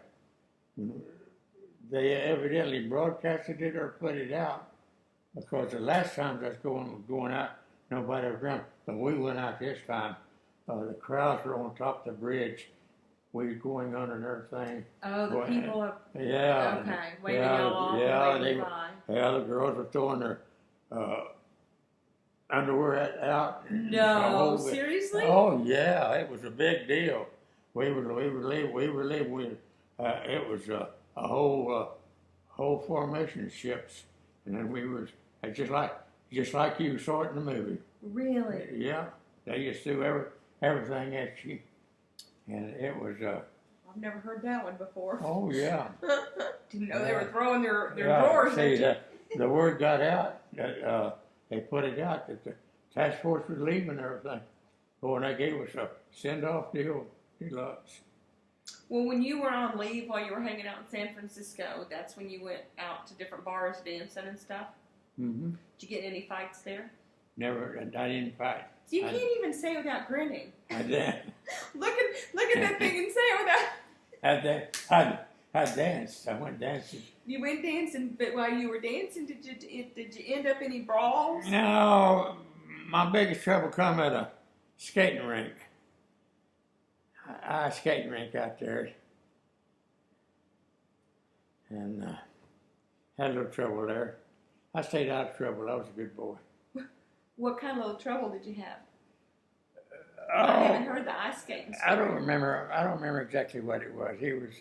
they evidently broadcasted it or put it out. Because the last time I was going out, nobody was around. But we went out this time. The crowds were on top of the bridge. We were going under and everything.
Oh, the people are...
Yeah.
Okay, waving y'all off, waving by.
Yeah, the girls were throwing their underwear out.
No, seriously?
Oh, yeah, it was a big deal. We were leaving. It was a whole formation of ships. And then we were just like you saw it in the movie.
Really?
Yeah. They just threw everything at you, and it was.
I've never heard that one before.
Oh yeah.
Didn't know they were throwing their drawers at you.
The word got out that they put it out that the task force was leaving and everything. Oh, and they gave us a send-off deluxe.
Well, when you were on leave while you were hanging out in San Francisco, that's when you went out to different bars dancing and stuff?
Mm-hmm.
Did you get any fights there?
Never. I didn't fight.
So you can't even say without grinning.
I did.
Look at that thing and say it without...
I danced. I went dancing.
You went dancing, but while you were dancing, did you end up any brawls?
No. My biggest trouble come at a skating rink. I skating rink out there, and had a little trouble there. I stayed out of trouble. I was a good boy.
What kind of little trouble did you have?
Oh,
I haven't heard the ice skating story.
I don't remember exactly what it was. He was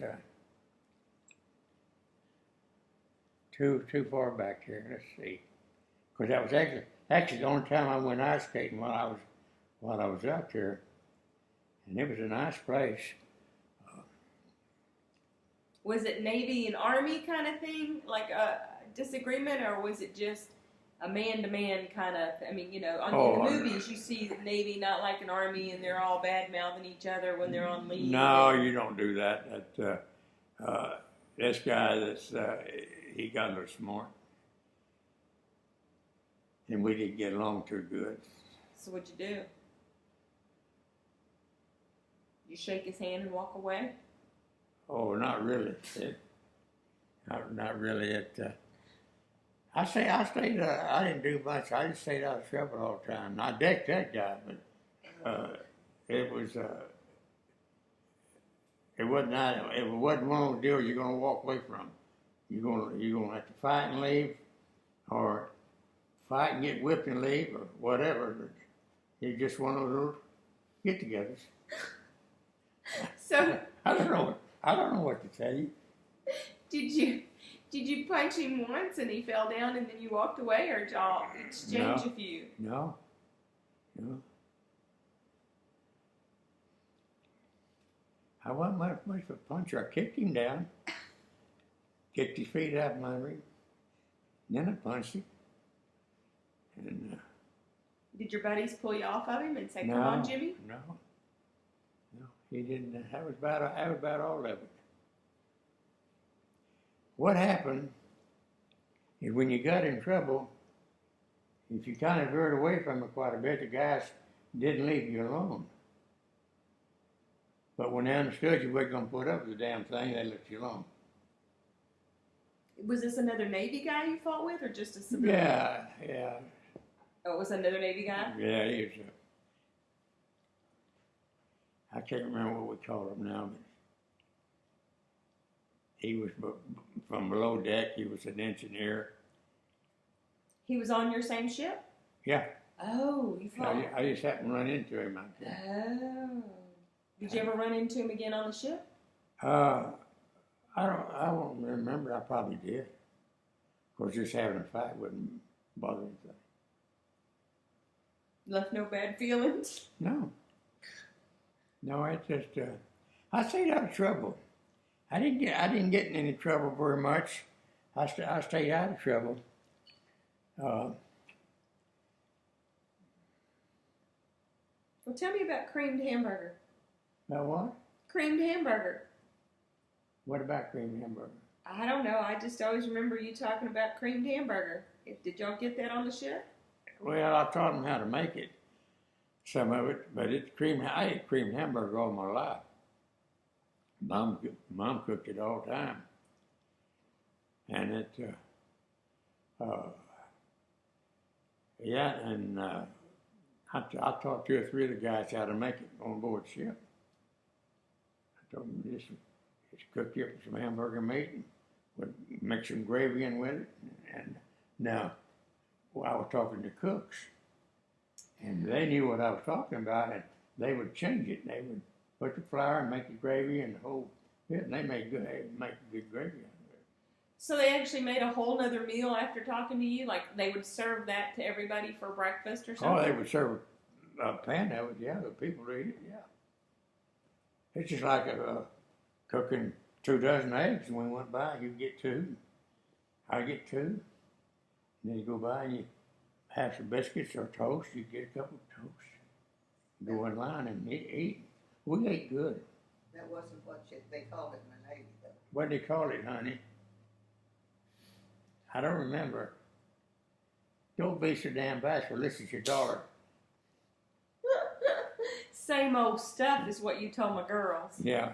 too far back here. Let's see, because that was actually the only time I went ice skating while I was out there. and it was a nice place.
Was it Navy and Army kind of thing, like a disagreement, or was it just a man-to-man kind of? I mean, you know, in the movies you see the Navy not like an Army, and they're all bad-mouthing each other when they're on leave.
No, you don't do that. This guy, he got a little smart, and we didn't get along too good.
So what'd you do? You shake his hand and walk away?
Oh, not really. Not really. I stayed. I didn't do much. I just stayed out of trouble all the time. I decked that guy, but it was. It wasn't one of those deals you're gonna walk away from. You're gonna have to fight and leave, or fight and get whipped and leave, or whatever. But it's just one of those get-togethers.
So
I don't know what to tell you.
Did you punch him once and he fell down and then you walked away, or did y'all exchange a few?
No. I wasn't much of a puncher. I kicked him down, kicked his feet out of my ring, then I punched him. And
did your buddies pull you off of him and say, "Come on, Jimmy"?
No, he didn't. That was about all of it. What happened is when you got in trouble, if you kind of veered away from it quite a bit, the guys didn't leave you alone. But when they understood you weren't going to put up with the damn thing, they left you alone.
Was this another Navy guy you fought with, or just a civilian?
Yeah.
Oh, it was another Navy guy?
Yeah, he was. I can't remember what we called him now, but he was from below deck. He was an engineer.
He was on your same ship?
Yeah.
Oh, you fought.
I just happened to run into him out there.
Oh. Did you ever run into him again on the ship?
I won't remember. I probably did. Of course, just having a fight wouldn't bother anything.
Left no bad feelings?
No, it just I stayed out of trouble. I didn't get in any trouble very much. I stayed out of trouble.
Well, tell me about creamed hamburger.
About what?
Creamed hamburger.
What about creamed hamburger?
I don't know. I just always remember you talking about creamed hamburger. Did y'all get that on the ship?
Well, I taught them how to make it, some of it, but I ate creamed hamburger all my life. Mom cooked it all the time, and I taught 2 or 3 of the guys how to make it on board ship. I told them just cook you up some hamburger meat and would mix some gravy in with it. And now, I was talking to cooks, and they knew what I was talking about, and they would change it. They would put the flour and make the gravy and the whole bit, and they make good gravy out of it.
So they actually made a whole nother meal after talking to you? Like they would serve that to everybody for breakfast or something?
Oh, they would serve a pan of it, yeah, the people would eat it, yeah. It's just like cooking 2 dozen eggs, and when we went by, you get 2. I get 2. And then you go by and you have some biscuits or toast, you get a couple of toast. Go in line and eat. We ate good.
That wasn't what they called it in the Navy, though.
What did they call it, honey? I don't remember. Don't be so damn bashful. Listen to your daughter.
Same old stuff is what you told my girls.
Yeah.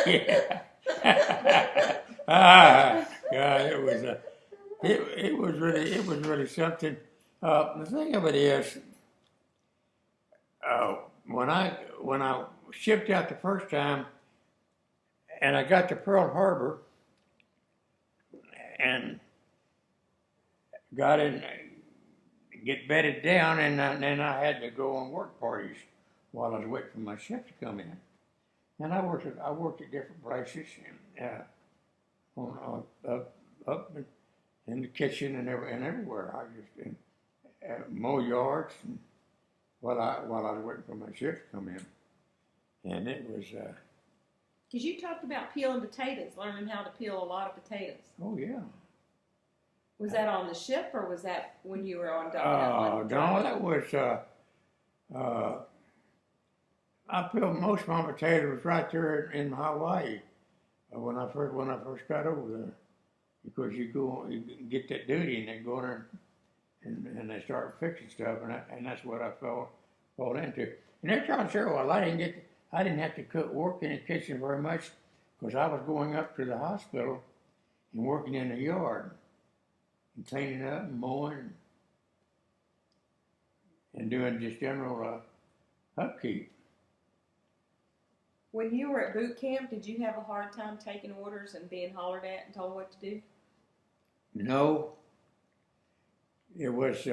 Yeah. God, it was really something. The thing of it is, when I shipped out the first time, and I got to Pearl Harbor, and got in, get bedded down, and then I had to go on work parties while I was waiting for my ship to come in. And I worked at different places, up in the kitchen and everywhere. I just mow yards and while I was waiting for my ship to come in. And it was,
Because you talked about peeling potatoes, learning how to peel a lot of potatoes.
oh yeah.
Was that on the ship, or was that when you were on dock?
No, that was, I peeled most of my potatoes right there in Hawaii when I first got over there. Because you get that duty and they go in there and they start fixing stuff, and that's what I fall into. And they're trying to say, well, I didn't have to work in the kitchen very much because I was going up to the hospital and working in the yard and cleaning up and mowing and doing just general upkeep.
When you were at boot camp, did you have a hard time taking orders and being hollered at and told what to do?
No, it was.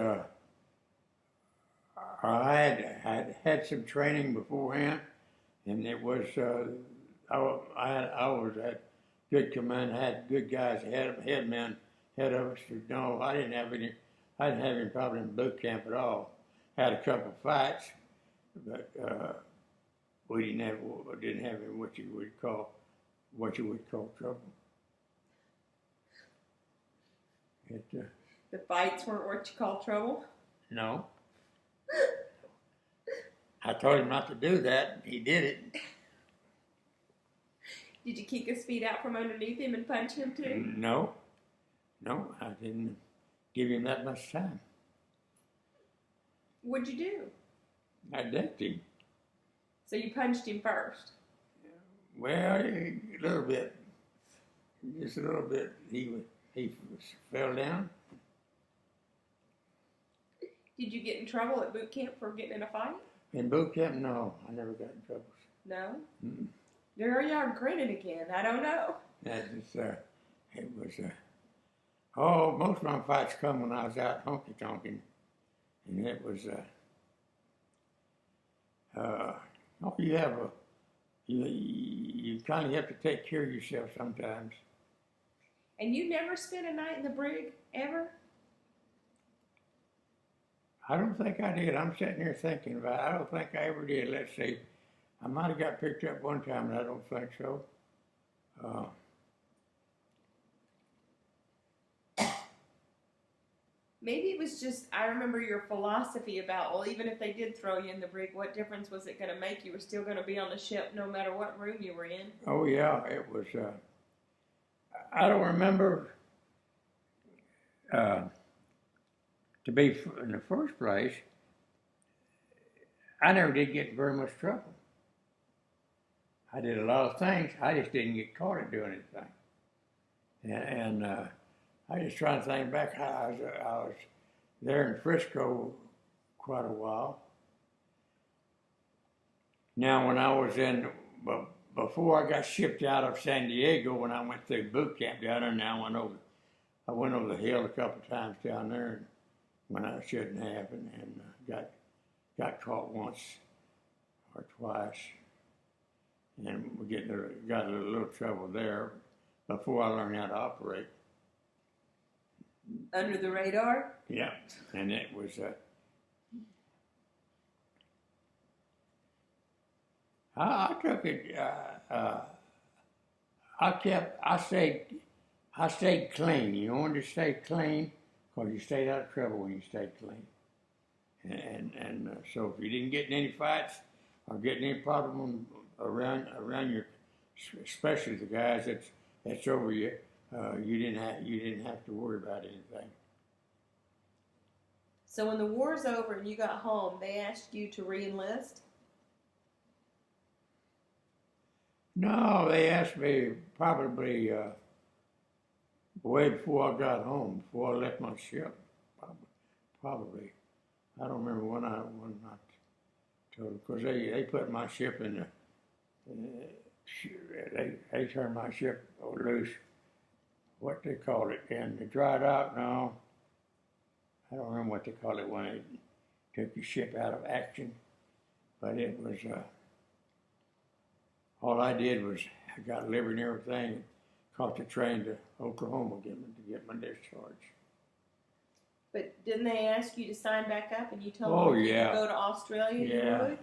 I had some training beforehand, and it was. I was at good command. Had good guys, head men, head of us. No, I didn't have any problem in boot camp at all. Had a couple of fights, but we didn't have any what you would call trouble.
The fights weren't what you call trouble?
No. I told him not to do that. He did it.
Did you kick his feet out from underneath him and punch him too?
No, I didn't give him that much time.
What'd you do?
I decked him.
So you punched him first?
Well, a little bit. Just a little bit. He fell down.
Did you get in trouble at boot camp for getting in a fight?
In boot camp, no. I never got in trouble.
No?
Mm-mm.
There you are grinning again. I don't know.
It was, most of my fights come when I was out honky-tonking. And it was, you kind of have to take care of yourself sometimes.
And you never spent a night in the brig, ever?
I don't think I did. I'm sitting here thinking about it. I don't think I ever did. Let's see. I might have got picked up one time, but I don't think so.
Maybe it was just, I remember your philosophy about, well, even if they did throw you in the brig, what difference was it going to make? You were still going to be on the ship no matter what room you were in.
Oh, yeah, it was, I don't remember, to be in the first place, I never did get in very much trouble. I did a lot of things. I just didn't get caught at doing anything. And I just trying to think back. I was there in Frisco quite a while. Now, when I was before I got shipped out of San Diego, when I went through boot camp down there, and I went over the hill a couple of times down there when I shouldn't have, and got caught once or twice, and we got a little trouble there before I learned how to operate.
Under the radar?
Yeah, and it was. I took it. I stayed clean. You wanted to stay clean because you stayed out of trouble when you stayed clean. And so if you didn't get in any fights or get in any problem around your, especially the guys that's over you, you didn't have to worry about anything.
So when the war's over and you got home, they asked you to re-enlist?
No, they asked me probably way before I got home, before I left my ship. Probably. I don't remember when I told, because they put my ship in they turned my ship loose. What they called it, and the dry dock. No, I don't remember what they called it when they took the ship out of action. But it was all I did was I got livery and everything, caught the train to Oklahoma to get my discharge.
But didn't they ask you to sign back up, and you told
Oh,
them if
yeah.
you could go to Australia, you would?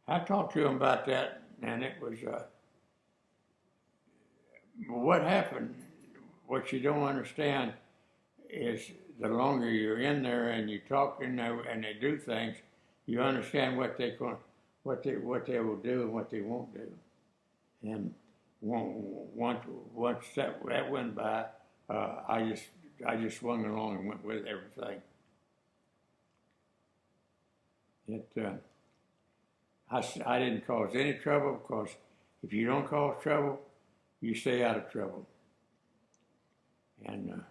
Yeah. I talked to him about that, and it was what happened. What you don't understand is the longer you're in there and you talk and they do things, you understand what what they will do and what they won't do. And once that went by, I just swung along and went with everything. I didn't cause any trouble, because if you don't cause trouble, you stay out of trouble. And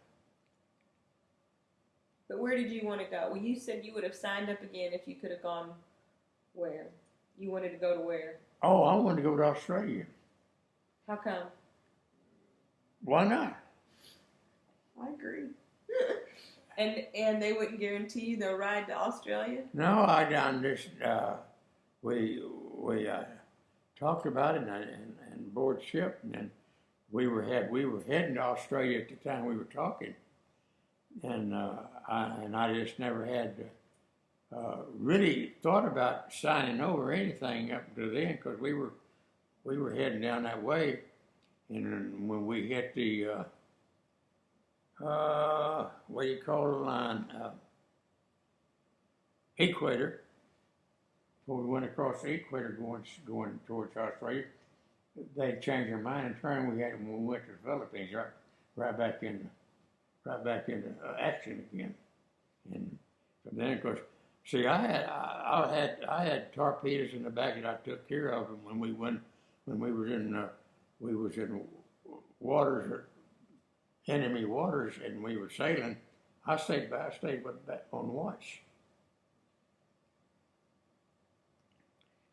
But where did you want to go? Well, you said you would have signed up again if you could have gone where? You wanted to go to where?
oh, I wanted to go to Australia.
How come?
Why not?
I agree. And they wouldn't guarantee you the ride to Australia?
No, I done this. We talked about it and board ship, and then we were heading to Australia at the time we were talking, and I just never had really thought about signing over anything up to then, because we were heading down that way, and then when we hit the what do you call the line, equator. Before we went across the equator going towards Australia, they changed their mind and turned. When we went to the Philippines, right back into action again. And from then, of course, see, I had torpedoes in the back that I took care of them when we was in waters, enemy waters, and we were sailing. I stayed on watch.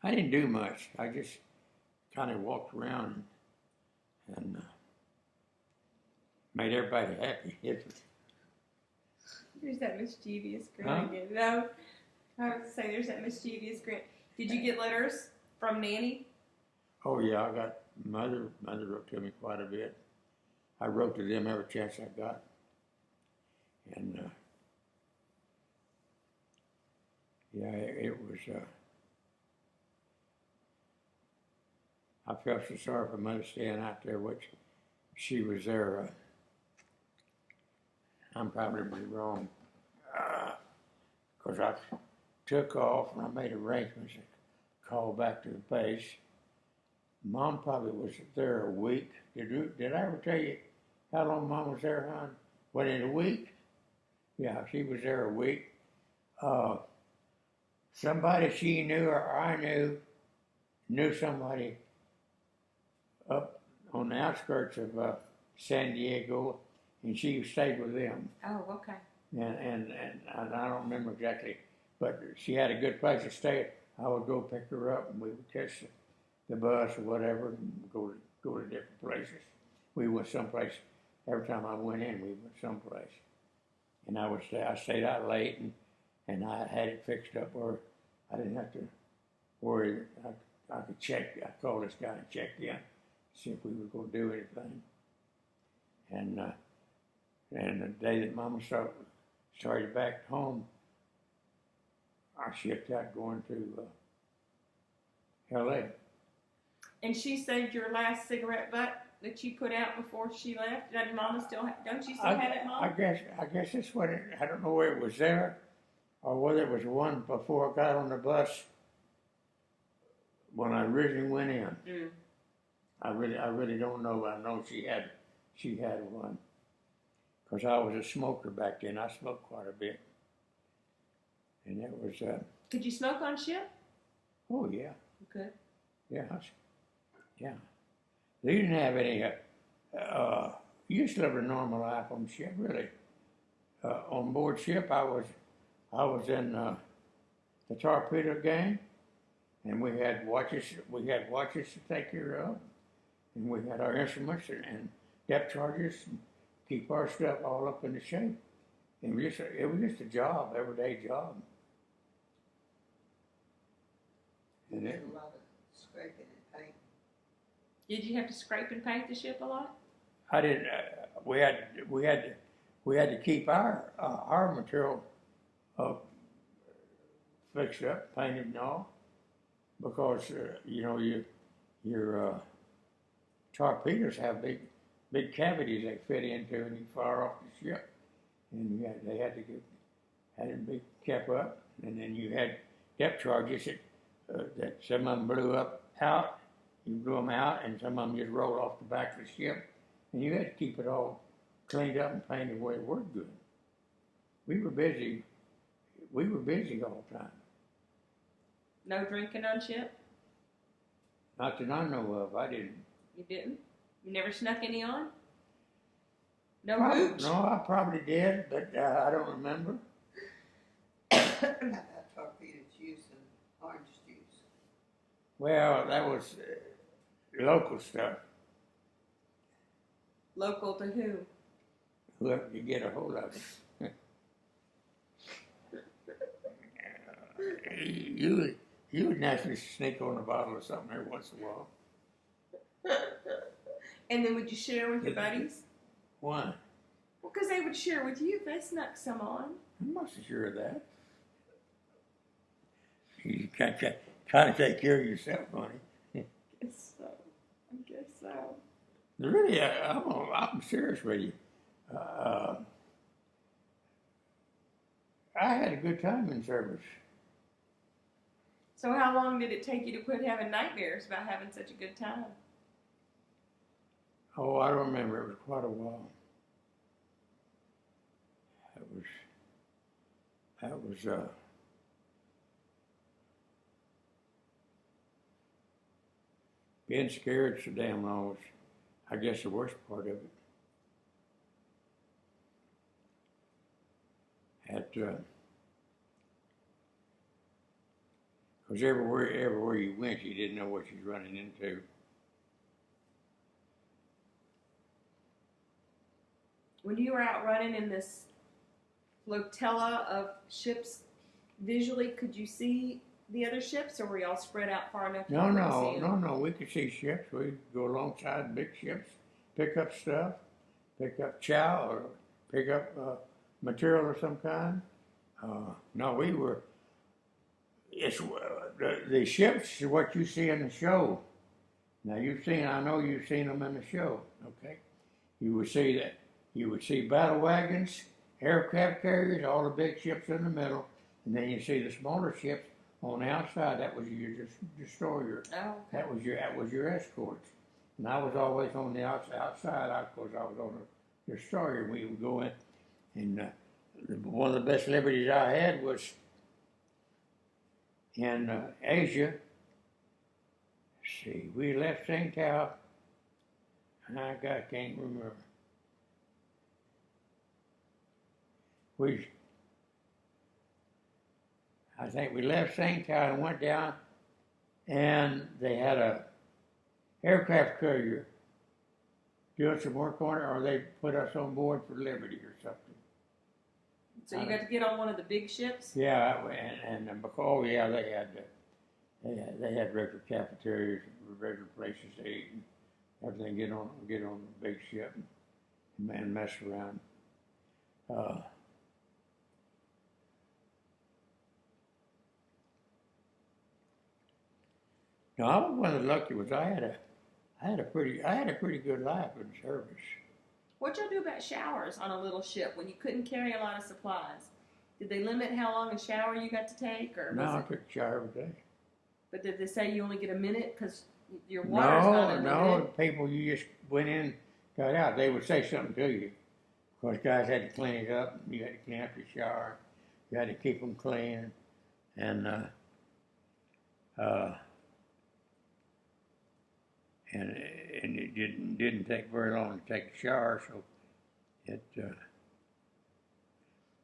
I didn't do much. I just kind of walked around and made everybody happy.
There's that mischievous grin
Huh?
again. No, I was say there's that mischievous grin. Did you get letters from Nanny?
Oh yeah, I got mother wrote to me quite a bit. I wrote to them every chance I got, and yeah, it was. I felt so sorry for Mother staying out there, which she was there. I'm probably wrong, because I took off and I made arrangements to call back to the base. Mom probably was there a week. Did I ever tell you how long Mom was there, hon? What, in a week? Yeah, she was there a week. Somebody she knew or I knew somebody up on the outskirts of San Diego, and she stayed with them.
Oh, okay.
And I don't remember exactly, but she had a good place to stay. I would go pick her up, and we would catch the bus or whatever, and go to different places. We went someplace. Every time I went in, we went someplace. And I stayed out late, and I had it fixed up where I didn't have to worry. I could check. I called this guy and checked in, see if we were going to do anything. And the day that Mama started back home, I shipped out going to L.A.
And she saved your last cigarette butt that you put out before she left. Does Mama don't you still have it, Mom?
I guess that's what I don't know where it was there, or whether it was one before I got on the bus when I originally went in.
Mm.
I really don't know, but I know she had one. Because I was a smoker back then. I smoked quite a bit. And it was,
Could you smoke on ship?
oh yeah,
You could.
yeah, yeah. They didn't have any, you used to live a normal life on ship, really. On board ship, I was in the torpedo gang, and we had watches to take care of, and we had our instruments and depth charges, and keep our stuff all up in the shape. And it was just a job, everyday job. And
There's a lot of scraping and paint.
Did you have to scrape and paint the ship a lot?
I didn't. We had to keep our material fixed up, painted and all. because you know your torpedoes have big cavities they fit into when you fire off the ship, and they had to be kept up, and then you had depth charges that some of them blew up out, you blew them out, and some of them just rolled off the back of the ship, and you had to keep it all cleaned up and painted where it worked good. We were busy. We were busy all the time.
No drinking on ship?
Not that I know of. I didn't.
You didn't? You never snuck any on? No
Probably,
hooch?
no, I probably did, but I don't remember.
How about torpedo juice and orange juice?
Well, that was local stuff.
Local to who?
Whoever could get a hold of it. You would naturally sneak on a bottle or something every once in a while.
And then would you share with your buddies?
Why?
Well, because they would share with you if they snuck some on.
I'm not so sure of that. You kind of take care of yourself, honey.
Guess so. I guess so.
Really, I'm serious with you. I had a good time in service.
So how long did it take you to quit having nightmares about having such a good time?
Oh, I don't remember. It was quite a while. That was being scared so damn long was, I guess, the worst part of it. Because everywhere you went, you didn't know what you was running into.
When you were out running in this flotilla of ships, visually, could you see the other ships, or were y'all spread out far enough?
No. We could see ships. We'd go alongside big ships, pick up stuff, pick up chow, or pick up material of some kind. No, we were. It's the ships are what you see in the show. Now I know you've seen them in the show. Okay, you would see that. You would see battle wagons, aircraft carriers, all the big ships in the middle, and then you see the smaller ships on the outside. That was your destroyer.
Oh,
okay. That was your escorts. And I was always on the outside. Of course, I was on the destroyer. We would go in, and one of the best liberties I had was in Asia. Let's see, we left Tsingtao, and I can't remember. I think we left Tsingtao and went down, and they had a aircraft carrier doing some work on it, or they put us on board for Liberty or something.
so you got to get on one of the big ships?
Yeah, and because they had regular cafeterias, regular places to eat, and everything. Get on the big ship and mess around. No, I was one of the lucky ones. I had a pretty good life in service.
What'd y'all do about showers on a little ship when you couldn't carry a lot of supplies? Did they limit how long a shower you got to take, or
No, I took a shower every day.
But did they say you only get a minute because your water's not unlimited?
No, people you just went in, got out. They would say something to you. Of course, guys had to clean it up. You had to clean up your shower. You had to keep them clean, and it didn't take very long to take a shower, so it.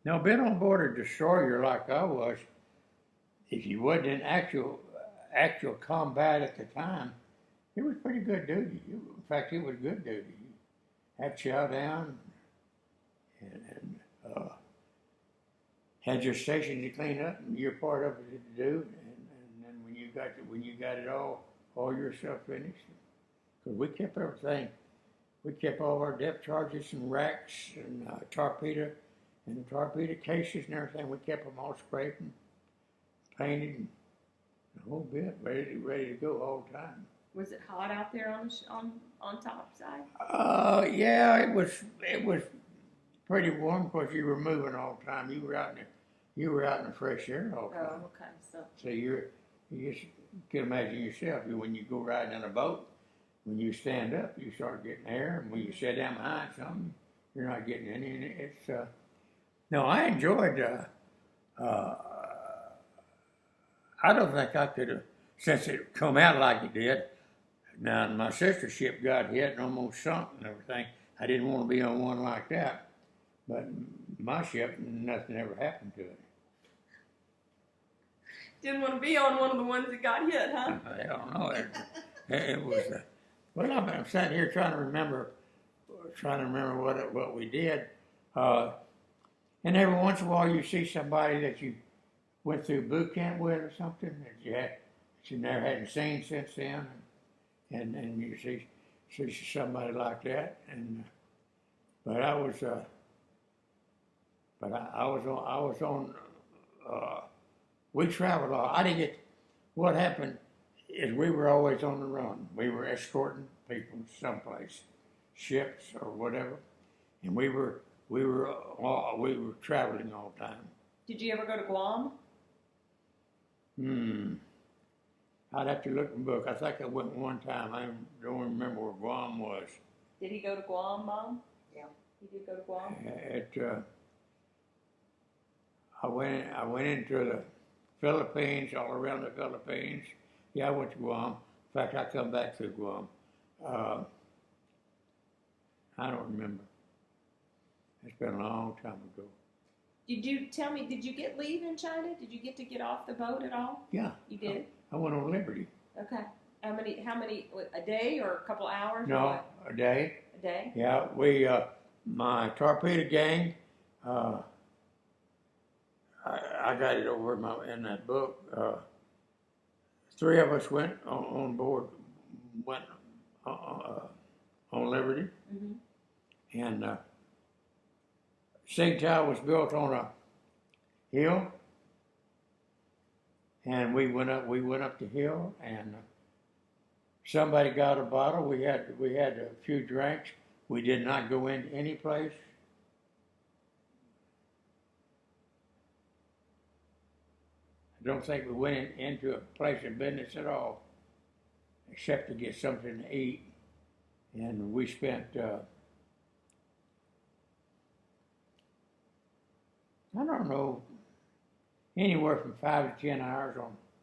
Now, being on board a destroyer like I was, if you wasn't in actual combat at the time, it was pretty good duty. In fact, it was good duty. You had chow down, and had your station to clean up, and your part of it to do, and then when you got it all your stuff finished. Because we kept everything. We kept all our depth charges and racks and torpedo cases and everything. We kept them all scraped and painted. And, a whole bit, ready to go all the time.
Was it hot out there on the on top side?
Yeah, it was pretty warm because you were moving all the time. You were out in the fresh air all the time.
Oh, okay. So
So you just can imagine yourself, when you go riding in a boat, when you stand up, you start getting air, and when you sit down behind something, you're not getting any. And it's no, I enjoyed. I don't think I could have, since it come out like it did. Now my sister's ship got hit and almost sunk and everything. I didn't want to be on one like that, but my ship, nothing ever happened to it.
didn't want to be on one of the ones that got hit, huh?
I don't know. It was. Well, I'm sitting here trying to remember what we did. And every once in a while, you see somebody that you went through boot camp with or something that you never hadn't seen since then, and you see somebody like that. And but I was on. We traveled a lot. I didn't get. What happened is we were always on the run. We were escorting people someplace, ships or whatever, and we were traveling all the time.
Did you ever go to Guam?
I'd have to look in the book. I think I went one time. I don't remember where Guam was.
Did he go to Guam, Mom?
Yeah.
He did go to Guam.
I went into the Philippines, all around the Philippines. Yeah, I went to Guam. In fact, I come back to Guam. I don't remember. It's been a long time ago.
Did you tell me? Did you get leave in China? Did you get off the boat at all?
Yeah.
You did.
I went on Liberty.
Okay. How many? A day or a couple hours? Or
No,
what?
a day.
A day.
Yeah, my torpedo gang. I got it over in that book. 3 of us went on board, went on Liberty, and Sigtow was built on a hill, and we went up the hill, and somebody got a bottle. We had a few drinks. We did not go into any place. I don't think we went into a place of business at all, except to get something to eat. And we spent, I don't know, anywhere from 5 to 10 hours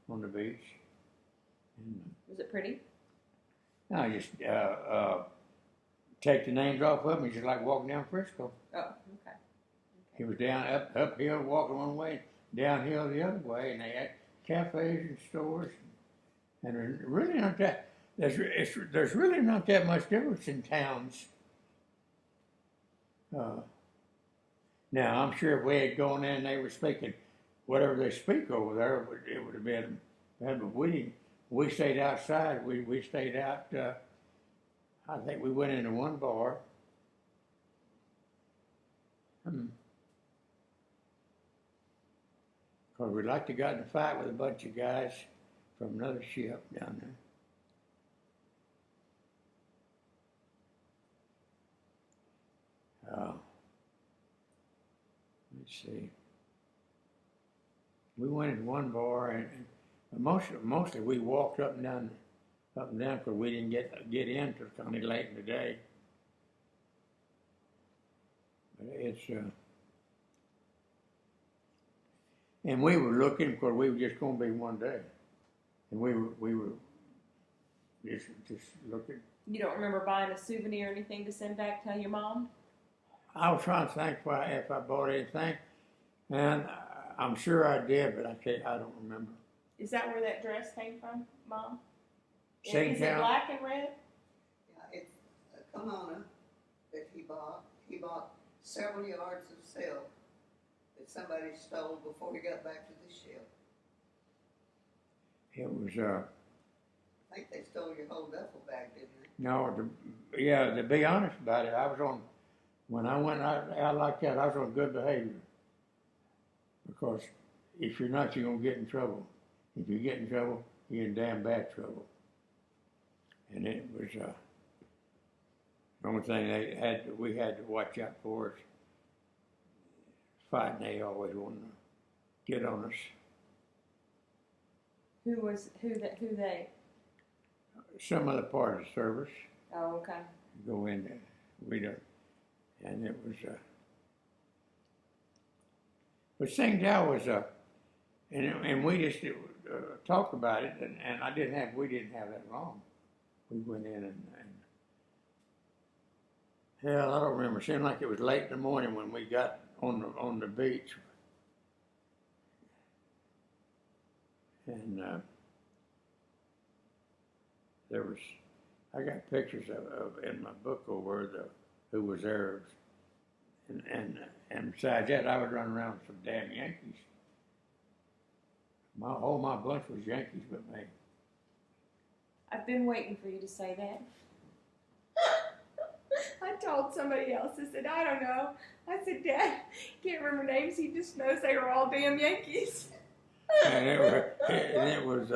on the beach. And,
Was it pretty?
I just take the names off of them, just like walking down Frisco.
Oh, okay.
It was down uphill, walking one way, downhill the other way, and they had cafes and stores, and there's really not that. There's really not that much difference in towns. Now I'm sure if we had gone in and they were speaking whatever they speak over there, it would have been bad. But we stayed outside. We stayed out. I think we went into one bar. Because we'd like to got in a fight with a bunch of guys from another ship down there. Let's see. We went in one bar, and mostly we walked up and down because we didn't get in until kind of late in the day. But it's and we were looking because we were just going to be one day, and we were just looking.
You don't remember buying a souvenir or anything to send back to your mom?
I was trying to think if I bought anything, and I'm sure I did, but I don't remember.
Is that where that dress came from, Mom? Is
Same
it
town.
black and red?
Yeah, it's a kimono that he bought. He bought several yards of silk that somebody stole before he got back to the ship.
It was
I think they stole your whole duffel bag, didn't they?
no, to be honest about it, I was on. When I went out like that, I was on good behavior. Because if you're not, you're going to get in trouble. If you get in trouble, you're in damn bad trouble. And it was the only thing we had to watch out for is fighting. They always wanted to get on us.
Who they?
Some other part of the service
Oh, okay.
go in there. We don't, and it was. But St. Joe was and we just talked about it, and we didn't have that long. We went in and hell, I don't remember. It seemed like it was late in the morning when we got on the beach, and there was. I got pictures of in my book over who was there, and besides that, I was running around with some damn Yankees. My bunch was Yankees, but me.
I've been waiting for you to say that. I told somebody else. I said, I don't know. I said, Dad, can't remember names. He just knows they were all damn Yankees.
And it was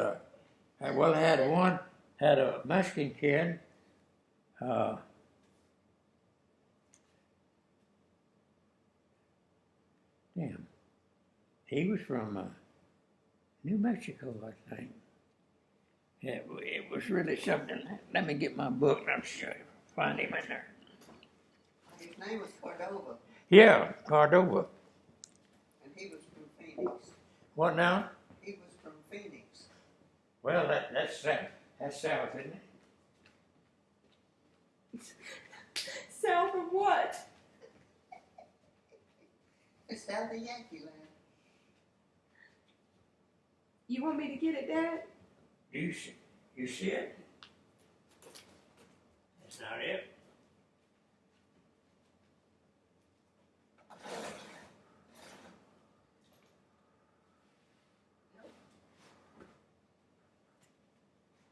well, I had a Mexican kid. Damn, he was from New Mexico, I think. It was really something. Let me get my book and I'll show you. Find him in there.
His name was Cordova,
Yeah, Cordova.
and he was from Phoenix.
What now?
He was from Phoenix.
Well, that's south, isn't it?
South of what?
It's south of Yankee Land.
You want me to get it, Dad?
You see it? That's not it.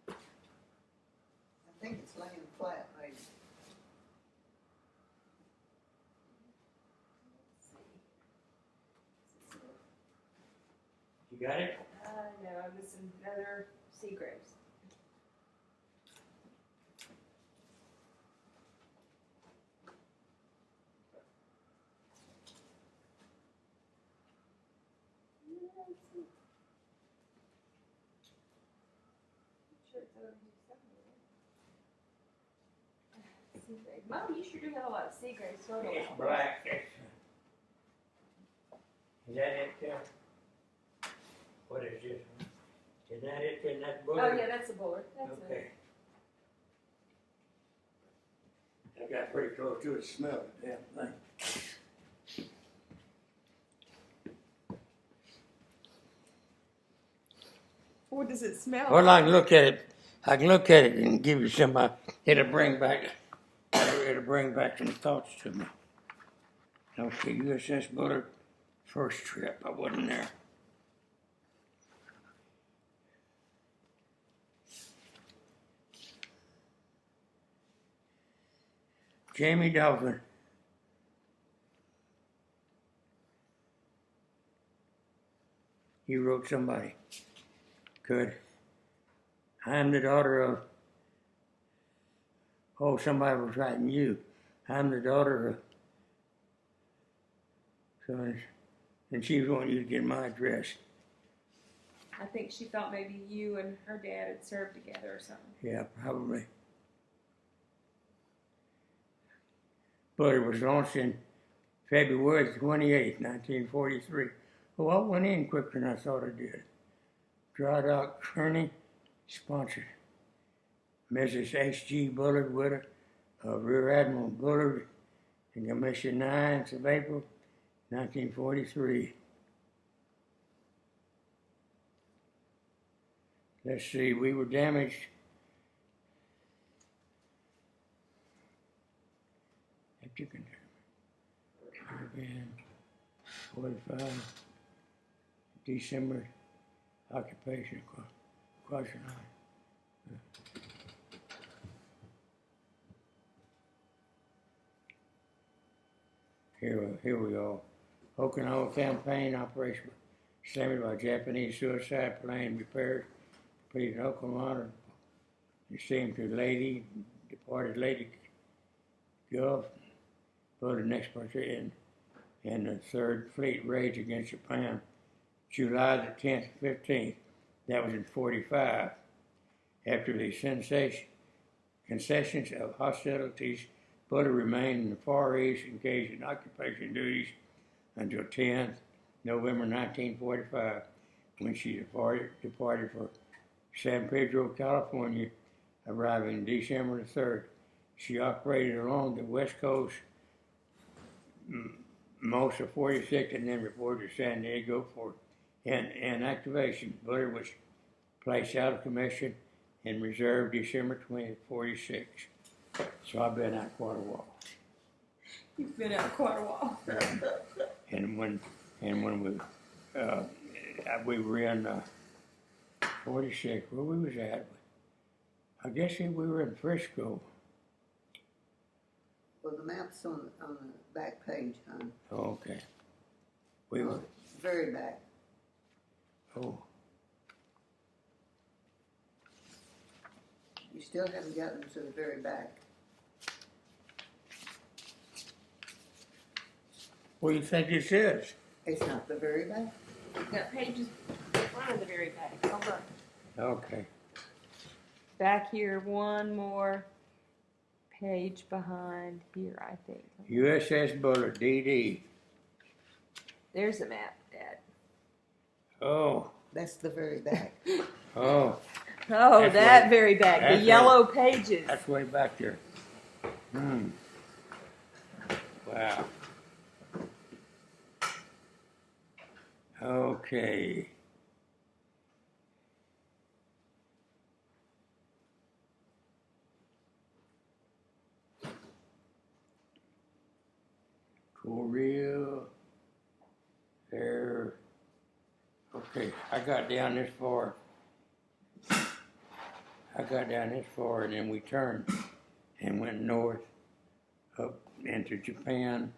I think it's laying flat, maybe.
You got it?
No, I'm missing another Seagraves. Mom, you sure do have a lot of Seagraves photos.
It's black. Is that it there? What is this one? Is that it in that book?
Oh yeah, that's a Bullard. That's
Okay. I got pretty close to it, smell the damn thing.
What does it smell?
Well, I can look at it. I can look at it and give you some. It'll bring back some thoughts to me. Okay, USS Bullard, first trip. I wasn't there. Jamie Dolphin. He wrote somebody. Good. I'm the daughter of. Oh, somebody was writing you. I'm the daughter of. So, and she was wanting you to get my address.
I think she thought maybe you and her dad had served together or something.
Yeah, probably. But it was launched in February 28, 1943. Oh, I went in quicker than I thought I did. Dry Dock Kearney sponsored. Mrs. H.G. Bullard, widow of Rear Admiral Bullard, in commission 9th of April, 1943. Let's see, we were damaged. If you can, Caribbean, 45, December, occupation, question on. Here we go. Okinawa Campaign Operation Examined by Japanese suicide plane repairs completed in Oklahoma. Esteemed to departed Lady Gulf, voted next person in the Third Fleet raids against Japan, July the 10th and 15th. That was in 45. After the concessions of hostilities, Buller remained in the Far East, engaged in occupation duties until 10th November 1945, when she departed for San Pedro, California, arriving December the 3rd. She operated along the West Coast most of 46 and then reported to San Diego for inactivation. Buller was placed out of commission in reserve December 20th, 46. So I've been out quite a while.
You've been out quite a while.
And when we were in 46, where we was at, I guess we were in Frisco.
Well, the map's on the back page, hon.
Oh, okay. We were.
Very back.
Oh.
You still haven't gotten to the very back.
What do you think this is?
It's not the very back.
That page is in front of the very back. Hold on.
Okay.
Back here, one more page behind here, I think.
USS Buller, DD.
There's a map, Dad.
Oh.
That's the very back.
Oh.
Oh,
That's
that
way-
very back. The
that's
yellow pages.
That's way back there. Wow. Okay. Korea. There. Okay, I got down this far. And then we turned and went north up into Japan.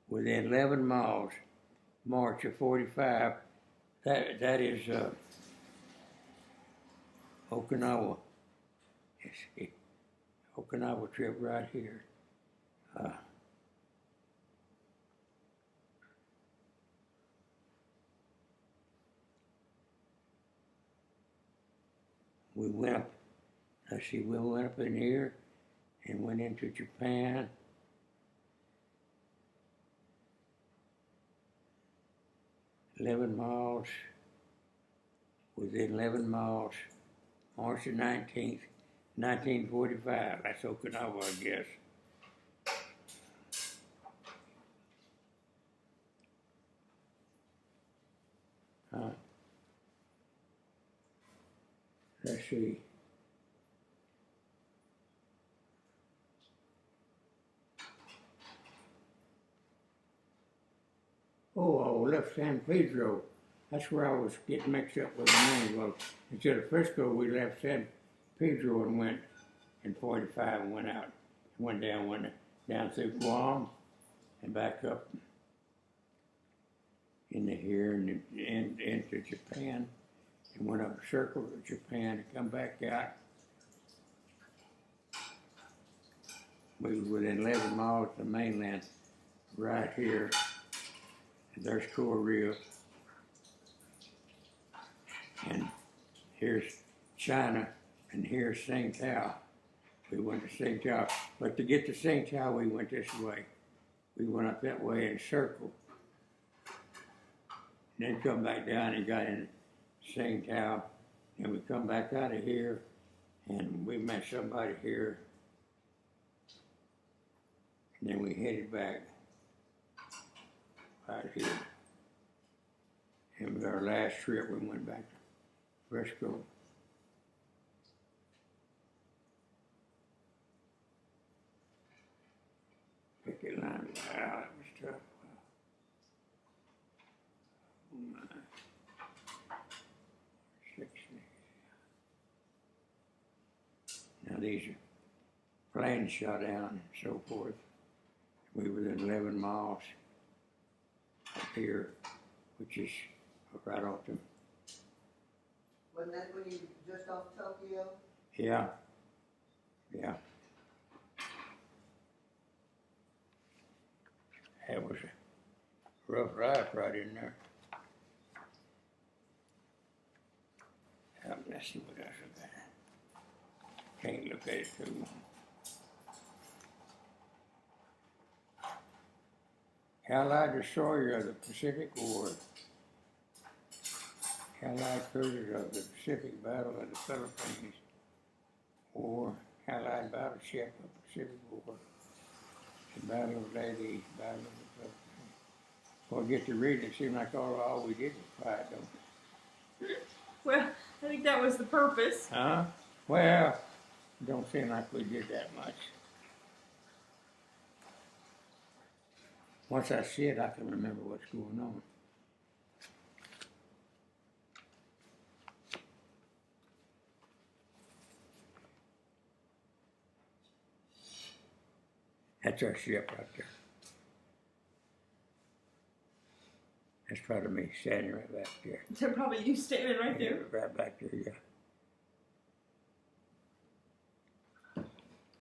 Within 11 miles, March of 45, that is Okinawa. It's Okinawa trip right here. We went up, we went up in here and went into Japan. Within 11 miles, March the 19th, 1945. That's Okinawa, I guess. Let's see. Oh, I left San Pedro. That's where I was getting mixed up with the name. Well, instead of Frisco, we left San Pedro and went in 45 and went out. Went down through Guam and back up into here and into Japan. And went up a circle to Japan and come back out. We were within 11 miles of the mainland right here. And there's Korea. And here's China, and here's Tsingtao. We went to Tsingtao. But to get to Tsingtao, we went this way. We went up that way in a circle. And then come back down and got in Tsingtao. And we come back out of here, and we met somebody here. And then we headed back right here. And with our last trip, we went back to Frisco. Picket line, wow, that was tough. Oh my. 60. Now these planes shot down and so forth. We were within 11 miles up here, which is right off the,
Wasn't that when you just off Tokyo?
yeah, yeah. That was a rough ride right in there. Let's see what else I got. Can't look at it too long. Allied destroyer of the Pacific War. Allied cruisers of the Pacific Battle of the Philippines War. Allied battleship of the Pacific War. The Battle of Leyte, Battle of the Philippines. Well, get to reading, it seemed like all we did was fight, don't it?
Well, I think that was the purpose.
Huh? Well, don't seem like we did that much. Once I see it, I can remember what's going on. That's our ship right there. That's probably me standing right back there.
So probably you standing right there.
Right back